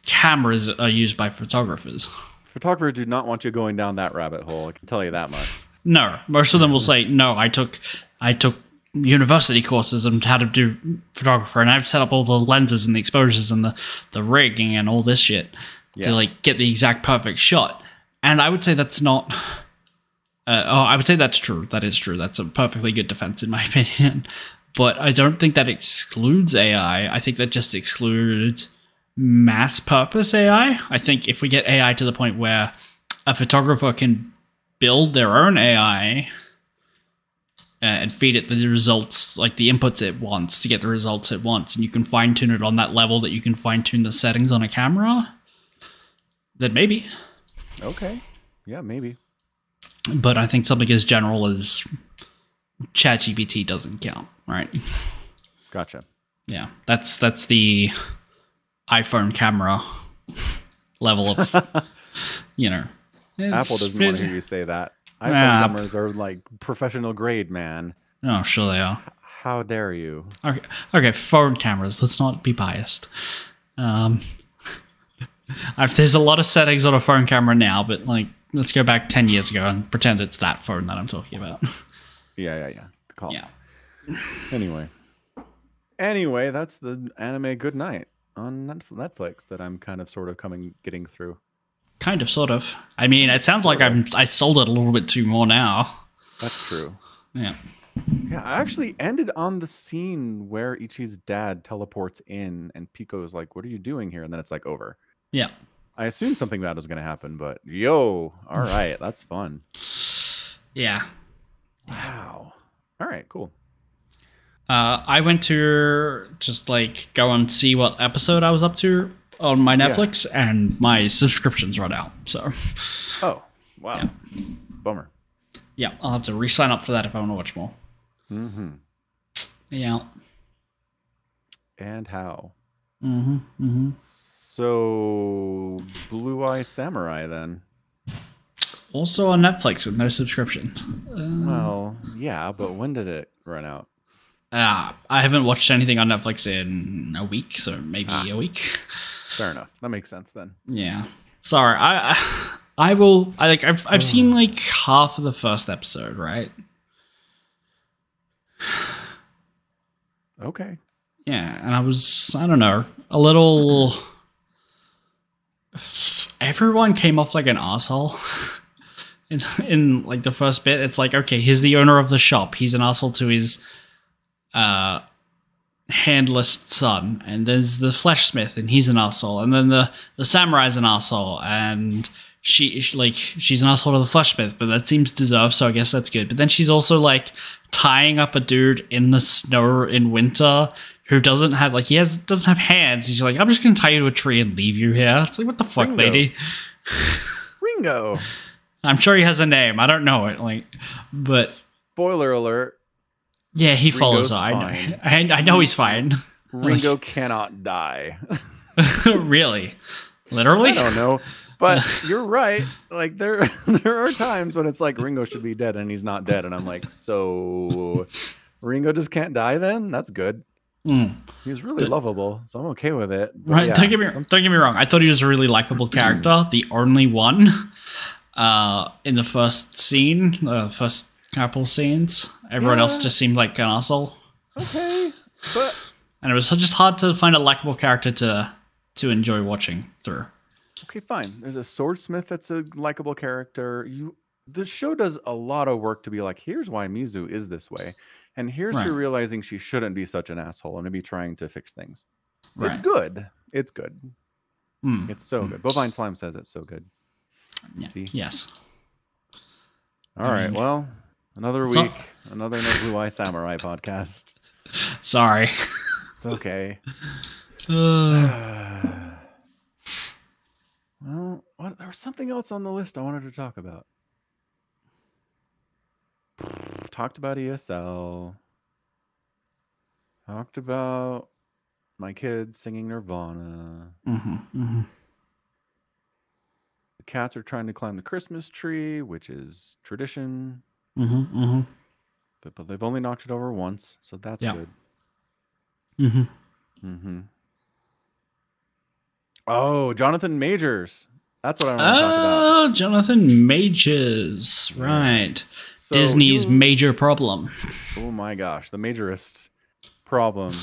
A: cameras are used by photographers?
B: Photographers do not want you going down that rabbit hole. I can tell you that much.
A: No, most of them will say, "No, I took university courses on how to do photographer, and I've set up all the lenses and the exposures and the rigging and all this shit to like get the exact perfect shot." And I would say that's not. I would say that's true. That is true. That's a perfectly good defense in my opinion. But I don't think that excludes AI. I think that just excludes mass purpose AI. I think if we get AI to the point where a photographer can build their own AI and feed it the results, like the inputs it wants to get the results it wants, and you can fine tune it on that level that you can fine tune the settings on a camera, then maybe.
B: Okay. Yeah, maybe.
A: But I think something as general as ChatGPT doesn't count, right?
B: Gotcha.
A: Yeah, that's the iPhone camera level of, you know.
B: Apple doesn't want to hear you say that. iPhone cameras are like professional grade, man.
A: Oh, sure they are.
B: How dare you?
A: Okay, phone cameras. Let's not be biased. There's a lot of settings on a phone camera now, but like, let's go back 10 years ago and pretend it's that phone that I'm talking about.
B: Yeah. Good call.
A: Yeah.
B: Anyway, that's the anime Good Night on Netflix that I'm kind of sort of getting through.
A: Kind of, sort of. I mean, it sounds like I sold it a little bit too more now.
B: That's true.
A: Yeah.
B: Yeah, I actually ended on the scene where Ichi's dad teleports in and Pico's like, "What are you doing here?" And then it's like over.
A: Yeah.
B: I assumed something bad was going to happen, but all right, that's fun.
A: Yeah.
B: Wow. All right, cool.
A: I went to just like go and see what episode I was up to on my Netflix, and my subscription's run out. So.
B: Oh, wow.
A: Yeah.
B: Bummer.
A: Yeah, I'll have to re-sign up for that if I want to watch more.
B: Mm-hmm.
A: Yeah.
B: And how?
A: Mm-hmm. Mm-hmm.
B: So, Blue Eye Samurai then.
A: Also on Netflix with no subscription.
B: Well, yeah, but when did it run out?
A: I haven't watched anything on Netflix in a week, so maybe a week.
B: Fair enough. That makes sense then.
A: Yeah. Sorry. I've seen like half of the first episode, right?
B: Okay.
A: Yeah, and I don't know, a little. Everyone came off like an asshole. In like the first bit, it's like, okay, he's the owner of the shop. He's an asshole to his handless son, and there's the fleshsmith, and he's an asshole, and then the samurai's an asshole, and she's an asshole to the fleshsmith, but that seems deserved, so I guess that's good. But then she's also like tying up a dude in the snow in winter who doesn't have doesn't have hands. He's like, I'm just gonna tie you to a tree and leave you here. It's like, what the fuck,
B: Ringo.
A: lady?
B: Ringo.
A: I'm sure he has a name. I don't know it, but
B: spoiler alert.
A: Yeah, he follows her. I know he's fine.
B: Ringo cannot die.
A: Really? Literally?
B: I don't know. But you're right. Like there are times when it's like Ringo should be dead and he's not dead, and I'm like, so Ringo just can't die then? That's good. He's really lovable, so I'm okay with it. But
A: right?
B: Yeah,
A: don't get me wrong. I thought he was a really likable character. The only one in the first scene, first couple scenes. Everyone else just seemed like an asshole.
B: Okay, but
A: and it was just hard to find a likable character to enjoy watching through.
B: Okay, fine. There's a swordsmith that's a likable character. The show does a lot of work to be like, here's why Mizu is this way, and here's her realizing she shouldn't be such an asshole and maybe trying to fix things. Right. It's good. It's good. It's so good. Bovine Slime says it's so good.
A: Yeah.
B: See?
A: Yes.
B: All right. Well, another week, another No Blue Eye Samurai podcast.
A: Sorry.
B: It's okay. Well, there was something else on the list I wanted to talk about. Talked about ESL. Talked about my kids singing Nirvana. The cats are trying to climb the Christmas tree, which is tradition. But they've only knocked it over once, so that's good. Oh, Jonathan Majors. That's what I want to talk about.
A: Oh, Jonathan Majors. Right. So Disney's major problem.
B: Oh my gosh. The majorist problem.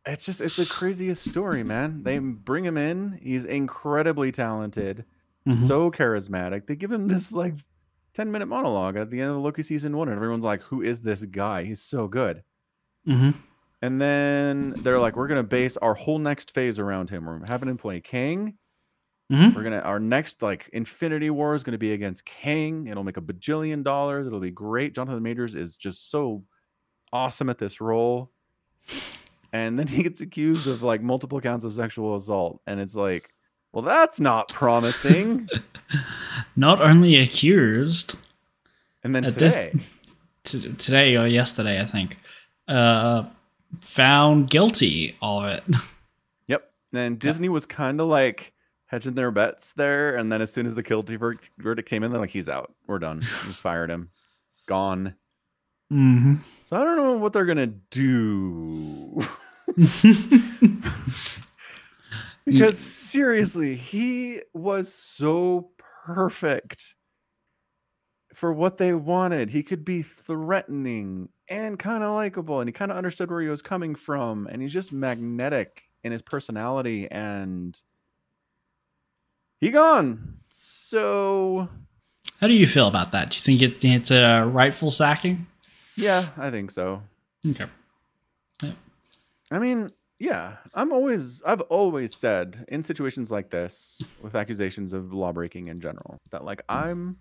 B: It's the craziest story, man. They bring him in. He's incredibly talented. So charismatic. They give him this like 10-minute monologue at the end of Loki season 1. And everyone's like, who is this guy? He's so good. And then they're like, we're going to base our whole next phase around him. We're having him play Kang. Our next like Infinity War is going to be against Kang. It'll make $1 bajillion. It'll be great. Jonathan Majors is just so awesome at this role. And then he gets accused of like multiple counts of sexual assault. And it's like, Well, that's not promising.
A: Not only accused.
B: And then today.
A: Today or yesterday, I think, found guilty of it.
B: Yep. And Disney was kind of like hedging their bets there. And then as soon as the guilty verdict came in, they're like, he's out. We're done. We fired him. Gone.
A: Mm-hmm.
B: So I don't know what they're going to do. Because seriously, he was so perfect for what they wanted. He could be threatening and kind of likable, and he kind of understood where he was coming from, and he's just magnetic in his personality, and he gone. So
A: how do you feel about that? Do you think it's a rightful sacking?
B: Yeah, I think so.
A: Okay. Yeah.
B: I mean, yeah, I've always said in situations like this with accusations of law breaking in general that like I'm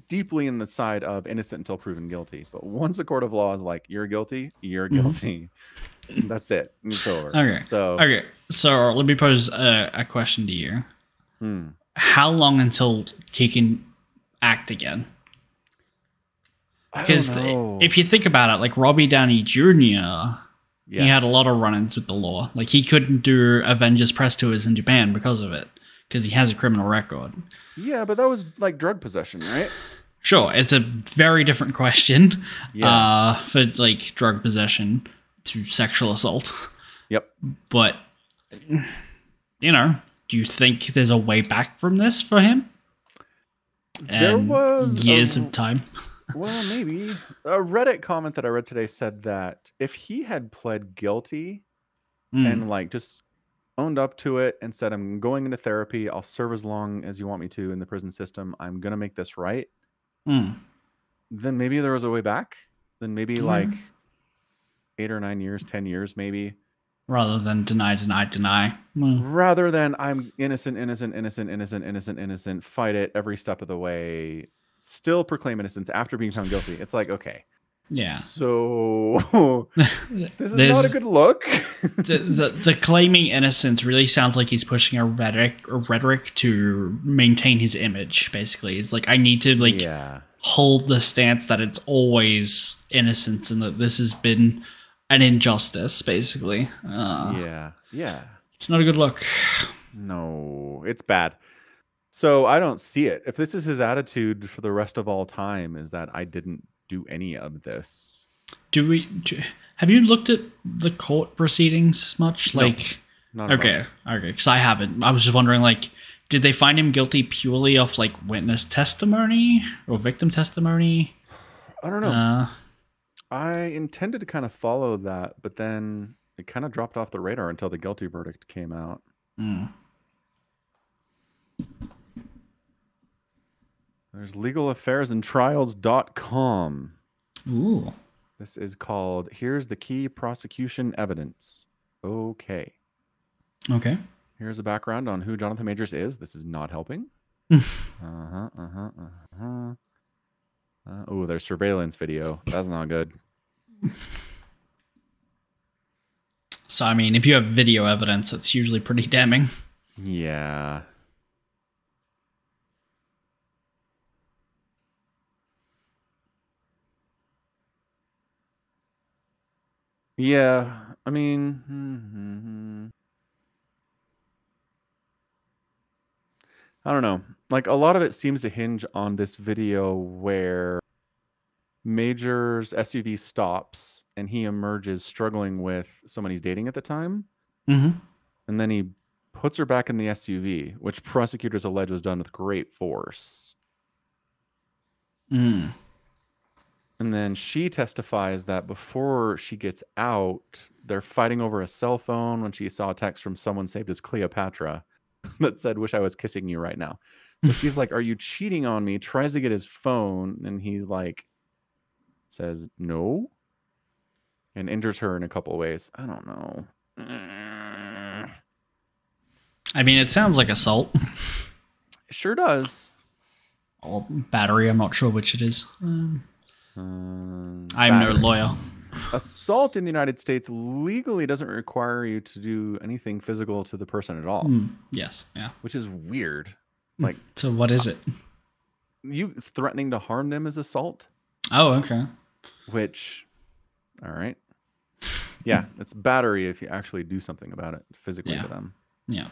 B: deeply in the side of innocent until proven guilty. But once a court of law is like, you're guilty, you're guilty. That's it. It's over.
A: Okay. So let me pose a question to you. How long until he can act again? Because if you think about it, like Robbie Downey Jr., he had a lot of run-ins with the law. Like he couldn't do Avengers press tours in Japan because of it, because he has a criminal record. Yeah,
B: but that was like drug possession, right?
A: Sure, it's a very different question for like drug possession to sexual assault.
B: Yep.
A: But, you know, do you think there's a way back from this for him?
B: There was
A: years of time.
B: Well, maybe. A Reddit comment that I read today said that if he had pled guilty and like just owned up to it and said, I'm going into therapy, I'll serve as long as you want me to in the prison system, I'm going to make this right, then maybe there was a way back. Then maybe like 8 or 9 years, 10 years maybe.
A: Rather than deny.
B: Rather than I'm innocent, fight it every step of the way, still proclaim innocence after being found guilty. It's like, okay.
A: Yeah.
B: So this is not a good look.
A: the claiming innocence really sounds like he's pushing a rhetoric to maintain his image, basically. It's like, I need to hold the stance that it's always innocence and that this has been an injustice, basically.
B: Yeah.
A: It's not a good look.
B: No, it's bad. So I don't see it. If this is his attitude for the rest of all time, is that I didn't do any of this.
A: Have you looked at the court proceedings much?
B: No, not
A: okay, because I haven't. I was just wondering, like, did they find him guilty purely off like witness testimony or victim testimony?
B: I don't know. I intended to kind of follow that, but then it kind of dropped off the radar until the guilty verdict came out. There's legalaffairsandtrials.com.
A: Ooh.
B: This is called Here's the Key Prosecution Evidence. Okay. Here's a background on who Jonathan Majors is. This is not helping. Oh, there's surveillance video. That's not good.
A: So, I mean, if you have video evidence, it's usually pretty damning.
B: Yeah. Yeah, I mean, I don't know. Like, a lot of it seems to hinge on this video where Major's SUV stops and he emerges struggling with someone he's dating at the time. And then he puts her back in the SUV, which prosecutors allege was done with great force. And then she testifies that before she gets out, they're fighting over a cell phone when she saw a text from someone saved as Cleopatra that said, "Wish I was kissing you right now." So she's like, "Are you cheating on me?" Tries to get his phone, and he's like, says no, and injures her in a couple of ways. I don't know.
A: I mean, it sounds like assault.
B: It sure does.
A: Or battery, I'm not sure which it is. I'm no lawyer.
B: assault in the United States legally doesn't require you to do anything physical to the person at all.
A: Yes. Yeah.
B: Which is weird. Like,
A: so what is it?
B: You threatening to harm them is assault.
A: Oh, okay.
B: Which, all right. Yeah, it's battery if you actually do something about it physically to them.
A: Yeah.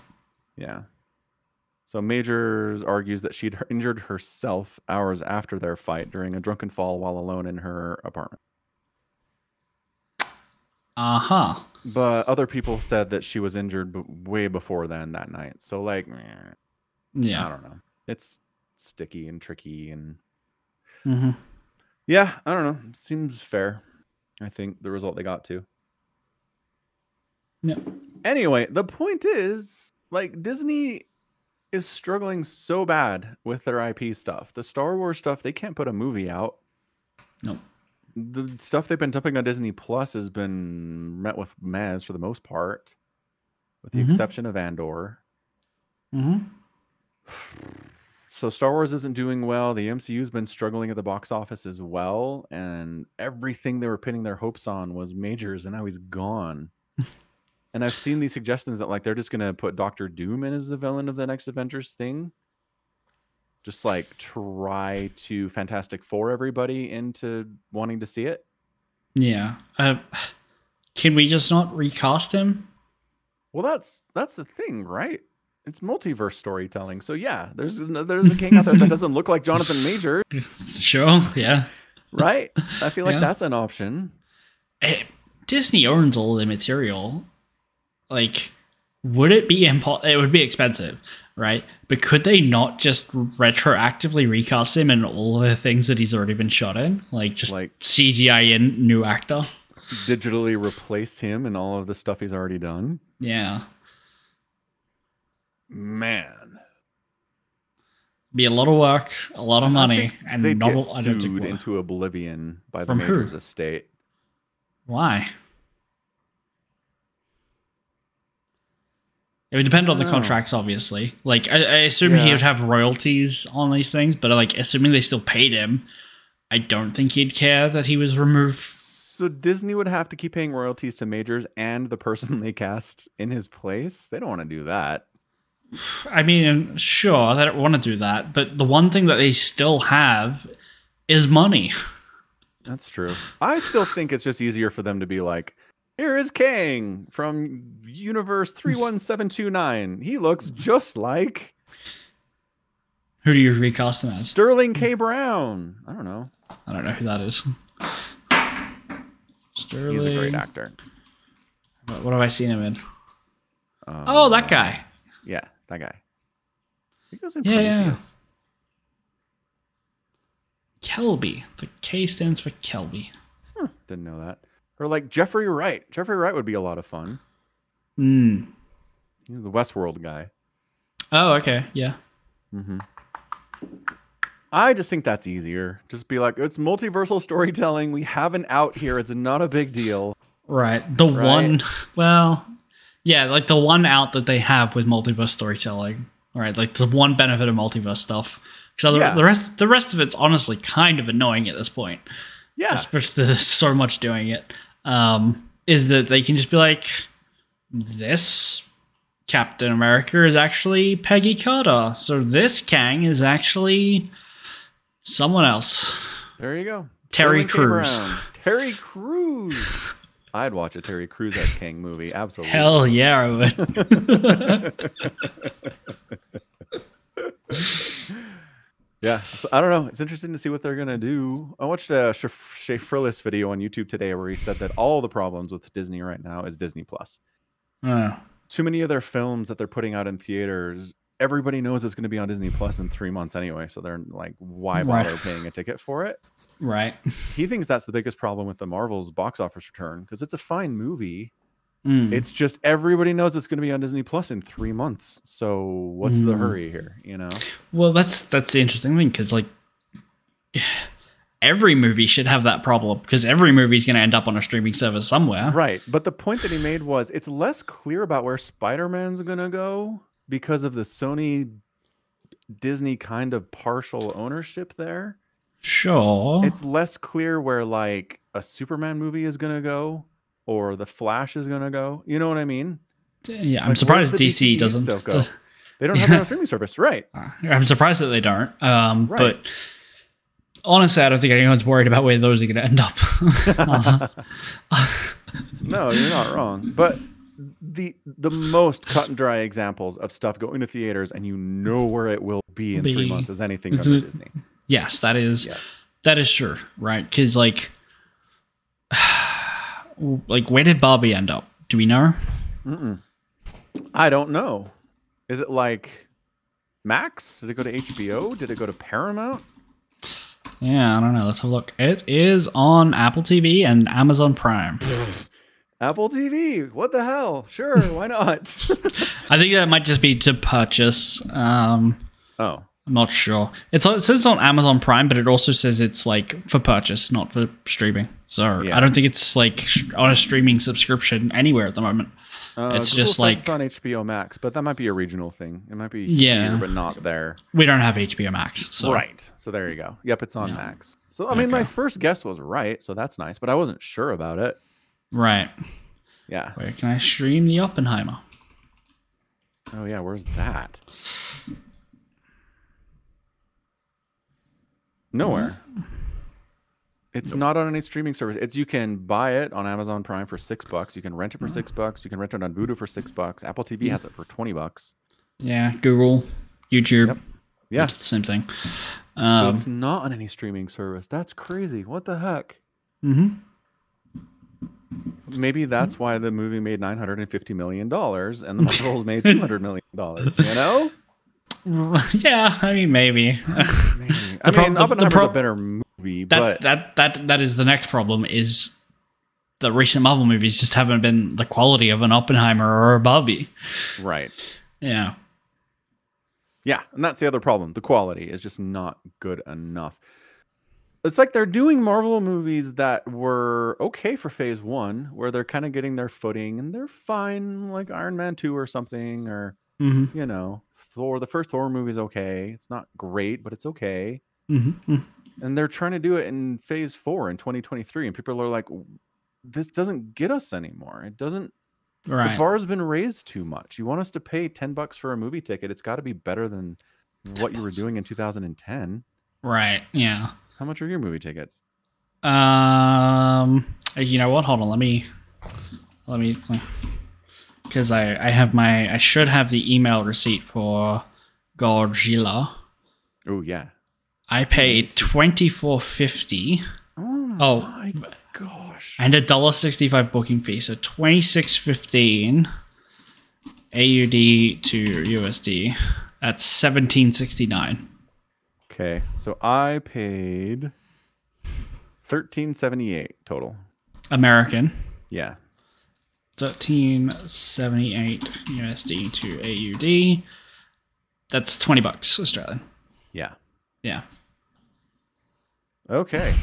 B: Yeah. So Majors argues that she'd injured herself hours after their fight during a drunken fall while alone in her apartment.
A: Uh-huh.
B: But other people said that she was injured way before then that night. So, like,
A: yeah,
B: I don't know. It's sticky and tricky and...
A: Yeah,
B: I don't know. Seems fair. I think the result they got to.
A: Yeah.
B: Anyway, the point is, like, Disney is struggling so bad with their IP stuff. The Star Wars stuff, they can't put a movie out.
A: Nope.
B: The stuff they've been dumping on Disney Plus has been met with mez for the most part, with the exception of Andor. So Star Wars isn't doing well. The MCU's been struggling at the box office as well, and everything they were pinning their hopes on was Majors, and now he's gone. And I've seen these suggestions that, like, they're just gonna put Doctor Doom in as the villain of the next Avengers thing. Just like try to Fantastic Four everybody into wanting to see it.
A: Yeah. Can we just not recast him?
B: Well, that's the thing, right? It's multiverse storytelling. So yeah, there's a king out there that doesn't look like Jonathan Major.
A: Sure, yeah.
B: Right? I feel like that's an option.
A: Disney owns all the material. Like, would it be it would be expensive, right? But could they not just retroactively recast him in all the things that he's already been shot in? Like, just like CGI in new actor?
B: Digitally replace him in all of the stuff he's already done?
A: Yeah.
B: Man.
A: Be a lot of work, a lot of money, and
B: they
A: not
B: get sued into oblivion by the Majors estate.
A: Why? It would depend on the contracts, obviously. Like, I assume he would have royalties on these things, but, like, assuming they still paid him, I don't think he'd care that he was removed.
B: So Disney would have to keep paying royalties to Majors and the person they cast in his place? They don't want to do that.
A: I mean, sure, they don't want to do that, but the one thing that they still have is money.
B: That's true. I still think it's just easier for them to be like, here is Kang from Universe 31729. He looks just like...
A: Who do you recast him as?
B: Sterling K. Brown. I don't know.
A: I don't know who that is. Sterling...
B: He's a great actor.
A: What have I seen him in? Oh, that guy.
B: Yeah, that guy. He goes in Prometheus.
A: Kelby. The K stands for Kelby.
B: Didn't know that. Or like Jeffrey Wright. Jeffrey Wright would be a lot of fun.
A: He's
B: the Westworld guy.
A: Oh, okay. Yeah.
B: I just think that's easier. Just be like, it's multiversal storytelling. We have an out here. It's not a big deal.
A: Right. One, well, yeah, like the one out that they have with multiverse storytelling. Right. Like the one benefit of multiverse stuff. Because the rest of it's honestly kind of annoying at this point.
B: Yeah.
A: Especially there's so much doing it. Is that they can just be like, this Captain America is actually Peggy Carter. So this Kang is actually someone else.
B: There you go.
A: Terry Crews.
B: Terry Crews. I'd watch a Terry Crews as Kang movie. Absolutely.
A: Hell yeah, I would.
B: Yeah, so I don't know. It's interesting to see what they're going to do. I watched a Shea Frillis video on YouTube today where he said that all the problems with Disney right now is Disney Plus. Too many of their films that they're putting out in theaters, everybody knows it's going to be on Disney Plus in 3 months anyway. So they're like, why bother paying a ticket for it?
A: Right.
B: He thinks that's the biggest problem with the Marvel's box office return because it's a fine movie. It's just everybody knows it's going to be on Disney Plus in 3 months. So what's the hurry here? You know?
A: Well, that's the interesting thing because like every movie should have that problem because every movie is going to end up on a streaming service somewhere.
B: Right. But the point that he made was it's less clear about where Spider-Man's going to go because of the Sony Disney kind of partial ownership there.
A: Sure.
B: It's less clear where like a Superman movie is going to go or the Flash is going to go. You know what I mean?
A: Yeah, I'm surprised DC doesn't.
B: They don't have their own streaming service, right?
A: I'm surprised that they don't.
B: Right.
A: But honestly, I don't think anyone's worried about where those are going to end up.
B: No, you're not wrong. But the most cut and dry examples of stuff going to theaters and you know where it will be in 3 months is anything from Disney.
A: Yes, that is true, right? Because like where did Barbie end up? Do we know?
B: I don't know. Is it like Max? Did it go to HBO? Did it go to Paramount?
A: Yeah, I don't know. Let's have a look. It is on Apple TV and Amazon Prime.
B: Apple TV? What the hell? Sure, why not?
A: I think that might just be to purchase. I'm not sure. It says it's on Amazon Prime, but it also says it's like for purchase, not for streaming. So I don't think it's like on a streaming subscription anywhere at the moment. It's just like
B: it's on HBO Max, but that might be a regional thing. It might be here, but not there.
A: We don't have HBO Max, so
B: right. So there you go. Yep, it's on Max. So I mean, my first guess was right, so that's nice, but I wasn't sure about it.
A: Right.
B: Yeah.
A: Where can I stream the Oppenheimer?
B: Oh yeah, where's that? Nowhere. It's not on any streaming service. You can buy it on Amazon Prime for $6. You can rent it for $6. You can rent it on Vudu for $6. Apple TV has it for $20.
A: Yeah, Google, YouTube.
B: Yep. Yeah,
A: it's the same thing.
B: So it's not on any streaming service. That's crazy. What the heck? Maybe that's why the movie made $950 million and the Marvels made $200 million. You know?
A: Yeah, I mean maybe.
B: I mean, Oppenheimer's a better movie, but
A: that is the next problem. Is the recent Marvel movies just haven't been the quality of an Oppenheimer or a Barbie?
B: Right.
A: Yeah.
B: Yeah, and that's the other problem. The quality is just not good enough. It's like they're doing Marvel movies that were okay for phase 1, where they're kind of getting their footing and they're fine, like Iron Man 2 or something, or you know, Thor. The first Thor movie is okay. It's not great, but it's okay. And they're trying to do it in phase 4 in 2023, and people are like, "This doesn't get us anymore. It doesn't." Right. The bar's been raised too much. You want us to pay $10 for a movie ticket? It's got to be better than what you were doing in 2010.
A: Right. Yeah.
B: How much are your movie tickets?
A: You know what? Hold on. Let me, because I should have the email receipt for Godzilla.
B: Oh yeah.
A: I paid $24.50.
B: Oh my gosh.
A: And $1.65 booking fee, so $26.15 AUD to USD. That's $17.69.
B: Okay, so I paid $13.78 total.
A: American.
B: Yeah.
A: $13.78 USD to AUD. That's $20 Australian.
B: Yeah.
A: Yeah.
B: Okay.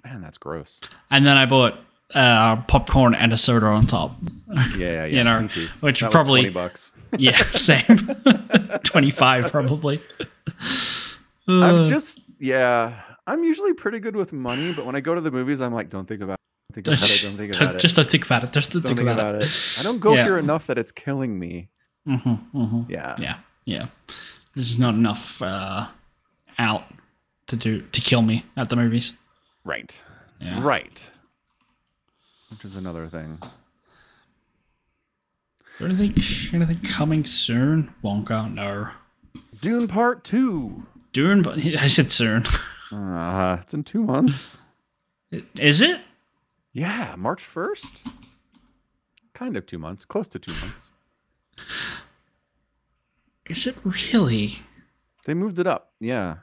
B: Man, that's gross.
A: And then I bought popcorn and a soda on top.
B: Yeah.
A: You know, which
B: that
A: probably
B: was $20.
A: Yeah, same. 25 probably.
B: I'm usually pretty good with money, but when I go to the movies, I'm like, don't think about it. Don't think about it.
A: Just don't think about it. Just don't think about it.
B: I don't go here enough that it's killing me.
A: Yeah. There's not enough out to kill me at the movies.
B: Right.
A: Yeah.
B: Right. Which is another thing.
A: Is there anything coming soon? Wonka? No.
B: Dune Part 2.
A: Dune? I said soon.
B: It's in 2 months.
A: Is it?
B: Yeah, March 1st. Kind of 2 months. Close to 2 months.
A: Is it really?
B: They moved it up. Yeah.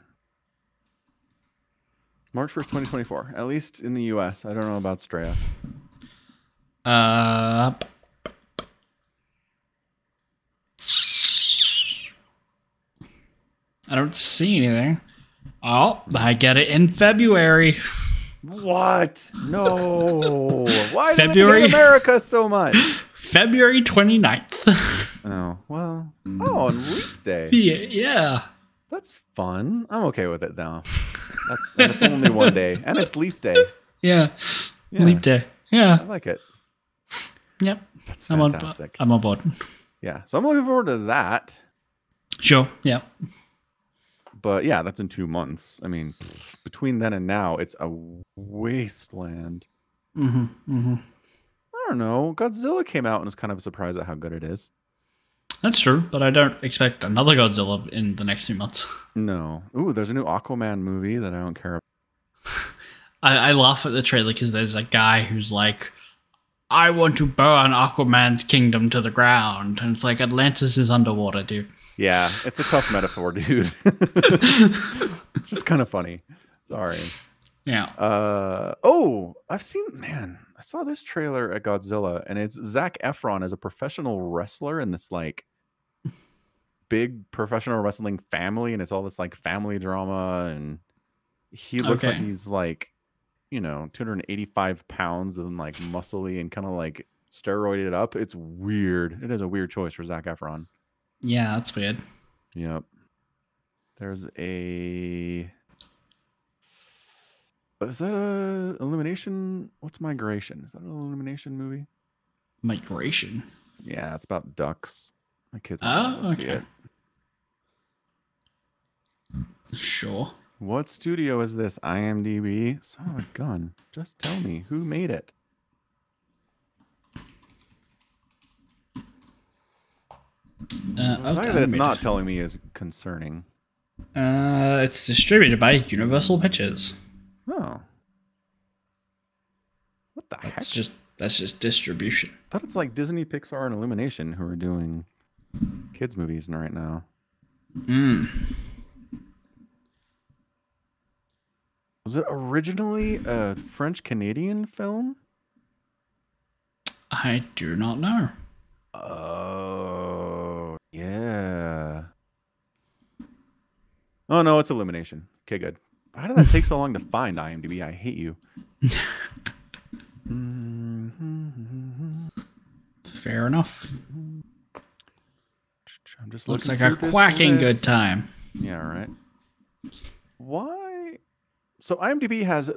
B: March 1st, 2024. At least in the US. I don't know about Australia.
A: I don't see anything. Oh, I get it in February.
B: What? No. Why do they hate America so much?
A: February 29th.
B: Oh, well. Oh, on Leap Day.
A: Yeah.
B: That's fun. I'm okay with it now. That's only one day. And it's Leap Day.
A: Yeah.
B: Yeah,
A: Leap day. Yeah.
B: I like it.
A: Yep.
B: That's fantastic.
A: I'm on board.
B: Yeah, so I'm looking forward to that.
A: Sure. Yeah.
B: But yeah, that's in 2 months. I mean, between then and now, it's a wasteland. I don't know. Godzilla came out and was kind of surprised at how good it is.
A: That's true, but I don't expect another Godzilla in the next few months.
B: No. Ooh, there's a new Aquaman movie that I don't care about.
A: I laugh at the trailer because there's a guy who's like, I want to burn Aquaman's kingdom to the ground. And it's like, Atlantis is underwater, dude.
B: Yeah, it's a tough metaphor, dude. It's just kind of funny. Sorry.
A: Yeah.
B: I saw this trailer at Godzilla, and it's Zac Efron as a professional wrestler in this like big professional wrestling family, and it's all this like family drama, and he looks like he's like, 285 pounds and like muscly and kind of like steroided up. It's weird. It is a weird choice for Zac Efron.
A: Yeah, that's weird.
B: Yep. There's a... Is that a Illumination? What's Migration? Is that an Illumination movie?
A: Migration?
B: Yeah, it's about ducks. My kids
A: want
B: to see it.
A: Sure.
B: What studio is this? IMDb? Son of a gun. Just tell me. Who made it? The fact that it's not telling me is concerning.
A: It's distributed by Universal Pictures.
B: Oh. What the heck?
A: That's just distribution.
B: I thought it's like Disney, Pixar, and Illumination who are doing kids' movies right now. Was it originally a French-Canadian film?
A: I do not know.
B: Oh, yeah. Oh, no, it's Illumination. Okay, good. How did that take so long to find IMDb? I hate you.
A: Fair enough.
B: I'm just
A: looks like a quacking good time.
B: Yeah, right. Why? So IMDb has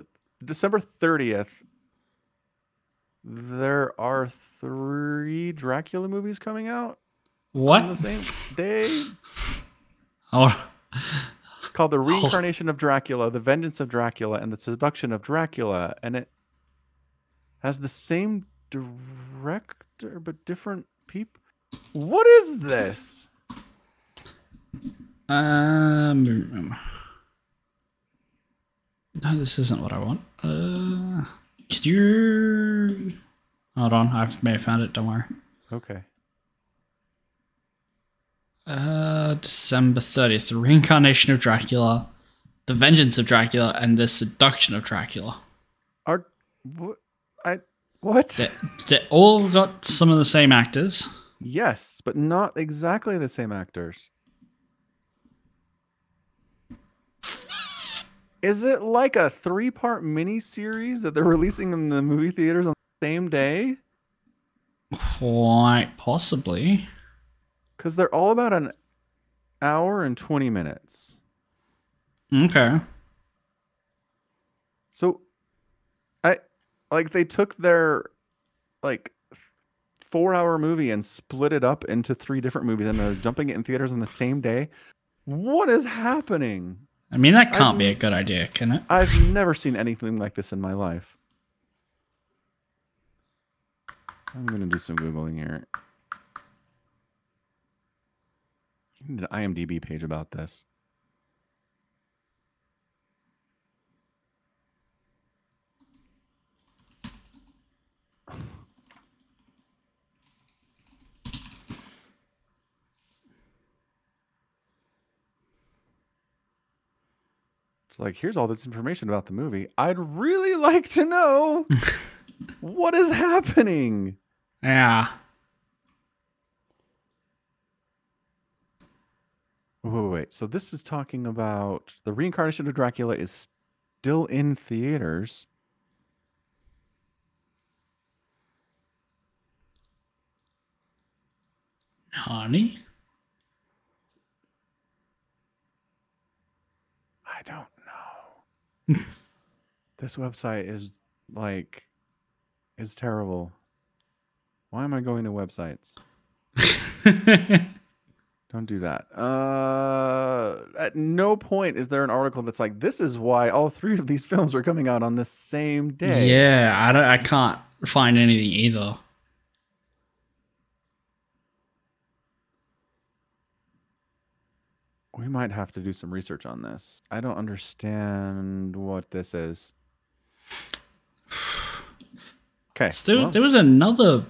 B: December 30th. There are 3 Dracula movies coming out.
A: What?
B: On the same day.
A: Oh.
B: Called The Reincarnation of Dracula, The Vengeance of Dracula, and The Seduction of Dracula. And it has the same director, but different people. What is this?
A: No, this isn't what I want. Could you... Hold on, I may have found it, don't worry.
B: Okay.
A: December 30th, The Reincarnation of Dracula, The Vengeance of Dracula, and The Seduction of Dracula.
B: What?
A: They all got some of the same actors.
B: Yes, but not exactly the same actors. Is it like a 3-part mini-series that they're releasing in the movie theaters on the same day?
A: Quite possibly.
B: Because they're all about an hour and 20 minutes.
A: Okay.
B: So, they took their, 4-hour movie and split it up into 3 different movies, and they're jumping it in theaters on the same day. What is happening?
A: I mean, that can't be a good idea, can it?
B: I've never seen anything like this in my life. I'm going to do some Googling here. I need an IMDb page about this. It's like, here's all this information about the movie. I'd really like to know what is happening.
A: Yeah.
B: Wait. So this is talking about The Reincarnation of Dracula is still in theaters.
A: Honey?
B: I don't know. This website is like is terrible. Why am I going to websites? Don't do that. At no point is there an article that's like, this is why all 3 of these films are coming out on the same day.
A: Yeah, I can't find anything either.
B: We might have to do some research on this. I don't understand what this is. Okay.
A: There was another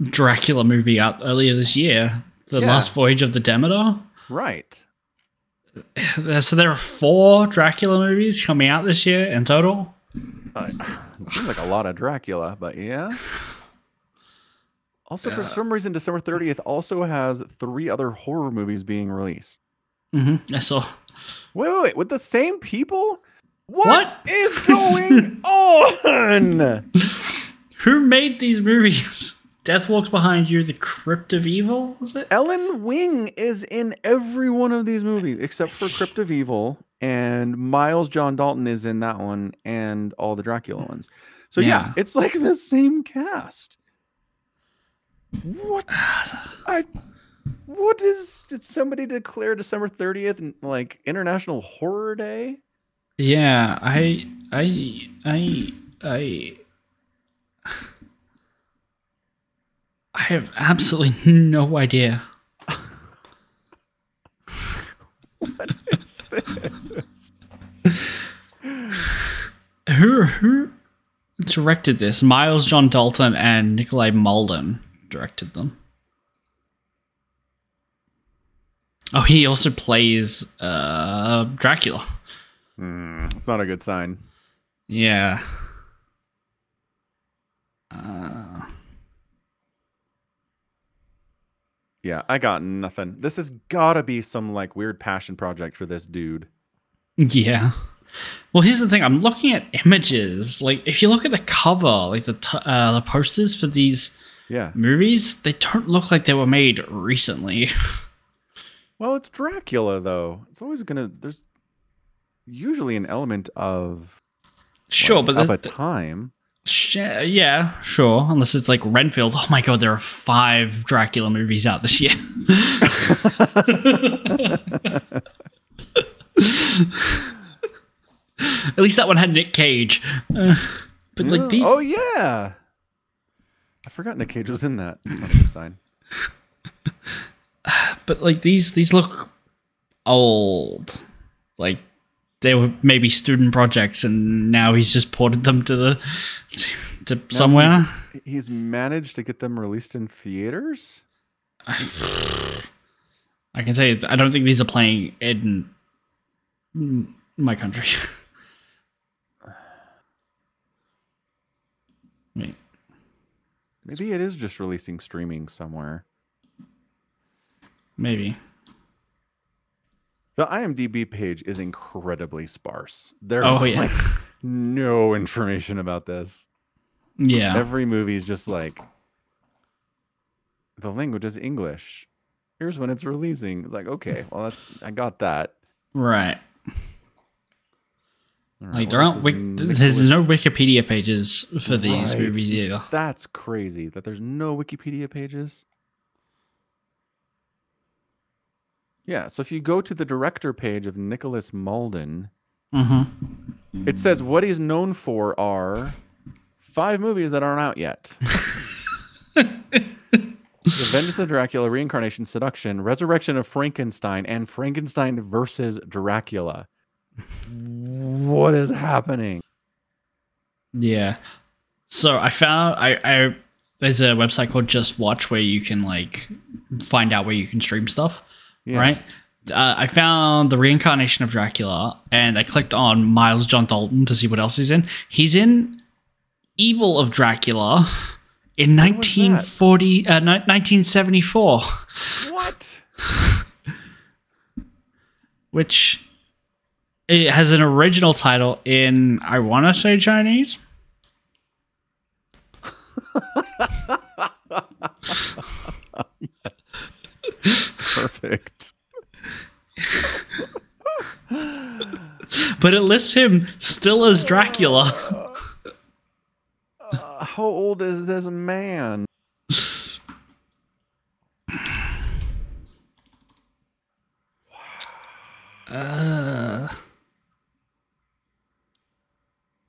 A: Dracula movie out earlier this year, The Last Voyage of the Demeter.
B: Right.
A: So there are 4 Dracula movies coming out this year in total.
B: It seems like a lot of Dracula, but yeah. Also, for some reason, December 30th also has 3 other horror movies being released.
A: Mm-hmm. I saw.
B: Wait. With the same people? What is going on?
A: Who made these movies? Death Walks Behind You, The Crypt of Evil, is it?
B: Ellen Wing is in every one of these movies except for Crypt of Evil, and Miles John Dalton is in that one and all the Dracula ones. So yeah it's like the same cast. What? Did somebody declare December 30th like International Horror Day?
A: Yeah, I have absolutely no idea.
B: What is this?
A: Who directed this? Miles John Dalton and Nikolai Malden directed them. Oh, he also plays Dracula.
B: It's not a good sign.
A: Yeah.
B: Yeah, I got nothing. This has got to be some like weird passion project for this dude.
A: Yeah. Well, here's the thing. I'm looking at images. Like, if you look at the cover, like the posters for these movies, they don't look like they were made recently.
B: Well, it's Dracula, though. It's always gonna. There's usually an element of a time.
A: Yeah, sure. Unless it's like Renfield. Oh my god, there are 5 Dracula movies out this year. At least that one had Nick Cage. But like these.
B: Oh yeah, I forgot Nick Cage was in that. That's not a good sign.
A: But like these look old. Like they were maybe student projects, and now he's just ported them to somewhere.
B: He's managed to get them released in theaters.
A: I can tell you, I don't think these are playing in my country. Wait.
B: Maybe it is just releasing streaming somewhere.
A: Maybe.
B: The IMDb page is incredibly sparse. There's like no information about this.
A: Yeah.
B: Every movie is just like, the language is English. Here's when it's releasing. It's like, okay, well, I got that.
A: Right. Like there aren't there's no Wikipedia pages for these movies either.
B: That's crazy that there's no Wikipedia pages. Yeah, so if you go to the director page of Nicholas Malden, it says what he's known for are 5 movies that aren't out yet. The Vengeance of Dracula, Reincarnation, Seduction, Resurrection of Frankenstein, and Frankenstein versus Dracula. What is happening?
A: Yeah. So I found I there's a website called Just Watch where you can like find out where you can stream stuff. Yeah. Right? I found the Reincarnation of Dracula, and I clicked on Miles John Dalton to see what else he's in. He's in Evil of Dracula in 1974.
B: What?
A: Which it has an original title in, I want to say, Chinese.
B: Perfect.
A: But it lists him still as Dracula.
B: How old is this man?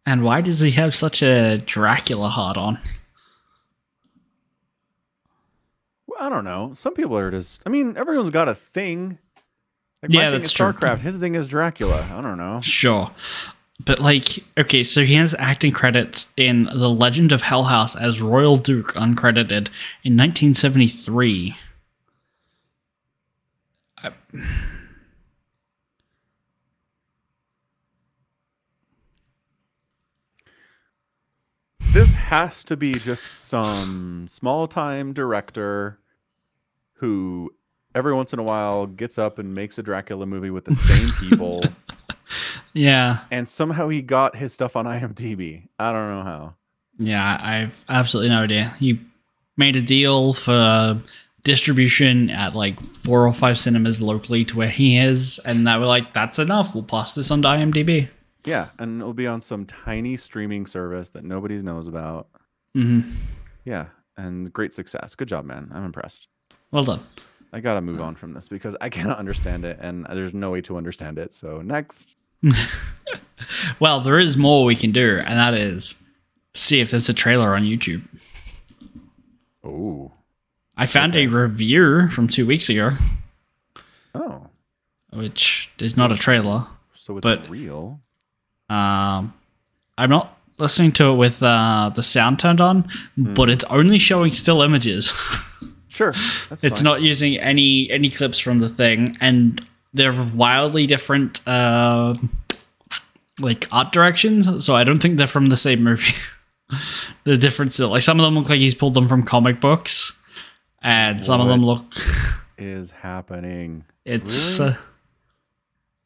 A: And why does he have such a Dracula heart on?
B: Well, I don't know. Some people are just. I mean, everyone's got a thing. Like
A: Yeah,
B: my thing
A: that's
B: is
A: true.
B: StarCraft. His thing is Dracula. I don't know.
A: Sure. But, like, okay, so he has acting credits in The Legend of Hell House as Royal Duke, uncredited, in 1973.
B: This has to be just some small-time director who every once in a while gets up and makes a Dracula movie with the same people.
A: Yeah.
B: And somehow he got his stuff on IMDb. I don't know how.
A: Yeah, I've absolutely no idea. He made a deal for distribution at like 4 or 5 cinemas locally to where he is, and they were like, that's enough. We'll pass this on to IMDb.
B: Yeah, and it'll be on some tiny streaming service that nobody knows about.
A: Mm-hmm.
B: Yeah, and great success. Good job, man. I'm impressed.
A: Well done.
B: I gotta move on from this because I cannot understand it, and there's no way to understand it. So next.
A: Well, there is more we can do, and that is see if there's a trailer on YouTube.
B: Oh.
A: I found a review from 2 weeks ago.
B: Oh.
A: Which is not a trailer.
B: So it's real.
A: I'm not listening to it with the sound turned on, but it's only showing still images.
B: Sure.
A: It's fine. Not using any clips from the thing, and they're wildly different like art directions, so I don't think they're from the same movie. The difference still, like some of them look like he's pulled them from comic books, and some of them look
B: is happening.
A: It's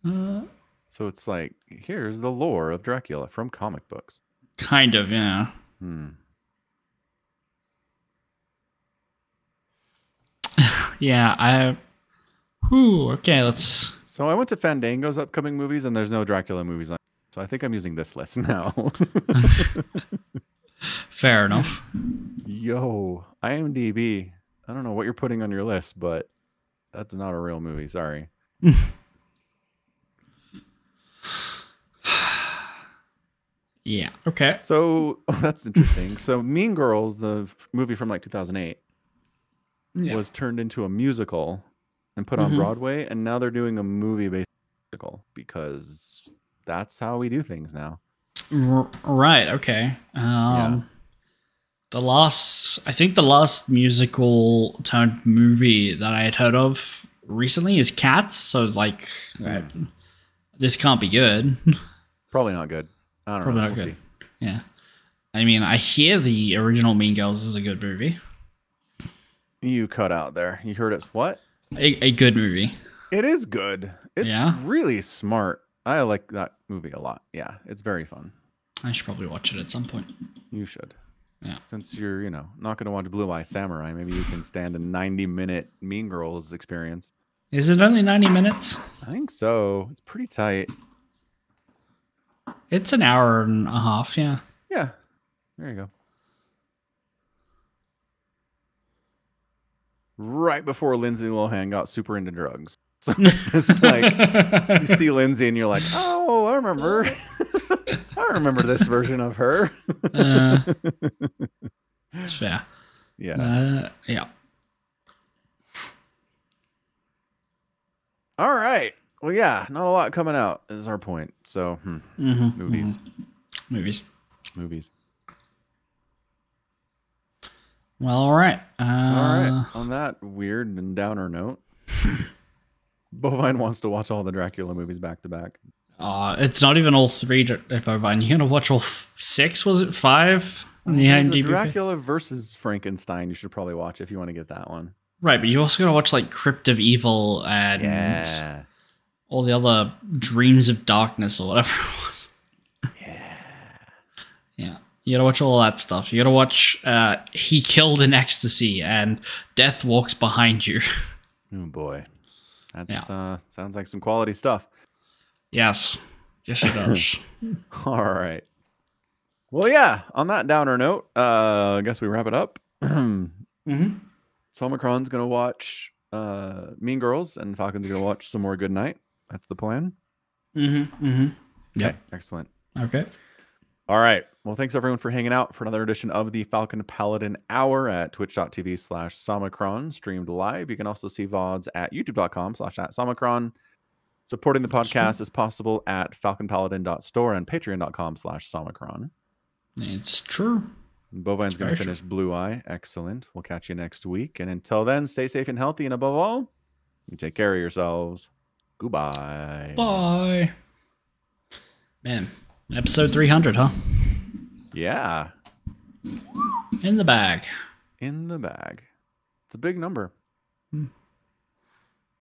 B: really? So it's like, here's the lore of Dracula from comic books.
A: Kind of, yeah. Yeah, okay, let's...
B: So I went to Fandango's upcoming movies, and there's no Dracula movies on. So I think I'm using this list now.
A: Fair enough.
B: Yo, IMDb. I don't know what you're putting on your list, but that's not a real movie. Sorry.
A: Yeah, okay.
B: So that's interesting. So Mean Girls, the movie from like 2008, was turned into a musical and put on Broadway, and now they're doing a movie-based musical because that's how we do things now.
A: Right, okay. I think the last musical turned movie that I had heard of recently is Cats, so like this can't be good.
B: Probably not good. I don't know.
A: Probably not good. See. Yeah. I mean, I hear the original Mean Girls is a good movie.
B: You cut out there. You heard it's what?
A: A good movie.
B: It is good. It's really smart. I like that movie a lot. Yeah, it's very fun.
A: I should probably watch it at some point.
B: You should.
A: Yeah.
B: Since you're, not going to watch Blue Eye Samurai, maybe you can stand a 90-minute Mean Girls experience.
A: Is it only 90 minutes?
B: I think so. It's pretty tight.
A: It's an hour and a half, yeah.
B: Yeah. There you go. Right before Lindsay Lohan got super into drugs. So it's this like, you see Lindsay and you're like, oh, I remember. I remember this version of her.
A: It's fair.
B: Yeah.
A: Yeah.
B: All right. Well, yeah, not a lot coming out is our point. So, movies. Movies.
A: Well, all right.
B: All right. On that weird and downer note, Bovine wants to watch all the Dracula movies back to back.
A: It's not even all 3 Bovine. You're gonna watch all 6? Was it 5?
B: There's Dracula versus Frankenstein. You should probably watch if you want to get that one.
A: Right, but you also gotta watch like Crypt of Evil and all the other Dreams of Darkness or whatever it was. Yeah. You gotta watch all that stuff. You gotta watch He Killed in Ecstasy and Death Walks Behind You.
B: Oh boy. That's sounds like some quality stuff.
A: Yes. Yes, it does.
B: All right. Well, yeah. On that downer note, I guess we wrap it up.
A: Mm-hmm.
B: So Omicron's gonna watch Mean Girls, and Falcon's gonna watch some more Good Night. That's the plan.
A: Mm-hmm. Mm-hmm.
B: Yeah.
A: Yep.
B: Excellent.
A: Okay.
B: All right. Well, thanks everyone for hanging out for another edition of the Falcon Paladin Hour at twitch.tv/Somicron, streamed live. You can also see VODs at youtube.com/@Somicron. Supporting the podcast is possible at falconpaladin.store and patreon.com/Somicron.
A: It's true.
B: Bovine's going to finish Blue Eye. Excellent. We'll catch you next week. And until then, stay safe and healthy. And above all, you take care of yourselves. Goodbye.
A: Bye. Man, episode 300, huh?
B: Yeah.
A: In the bag.
B: In the bag. It's a big number.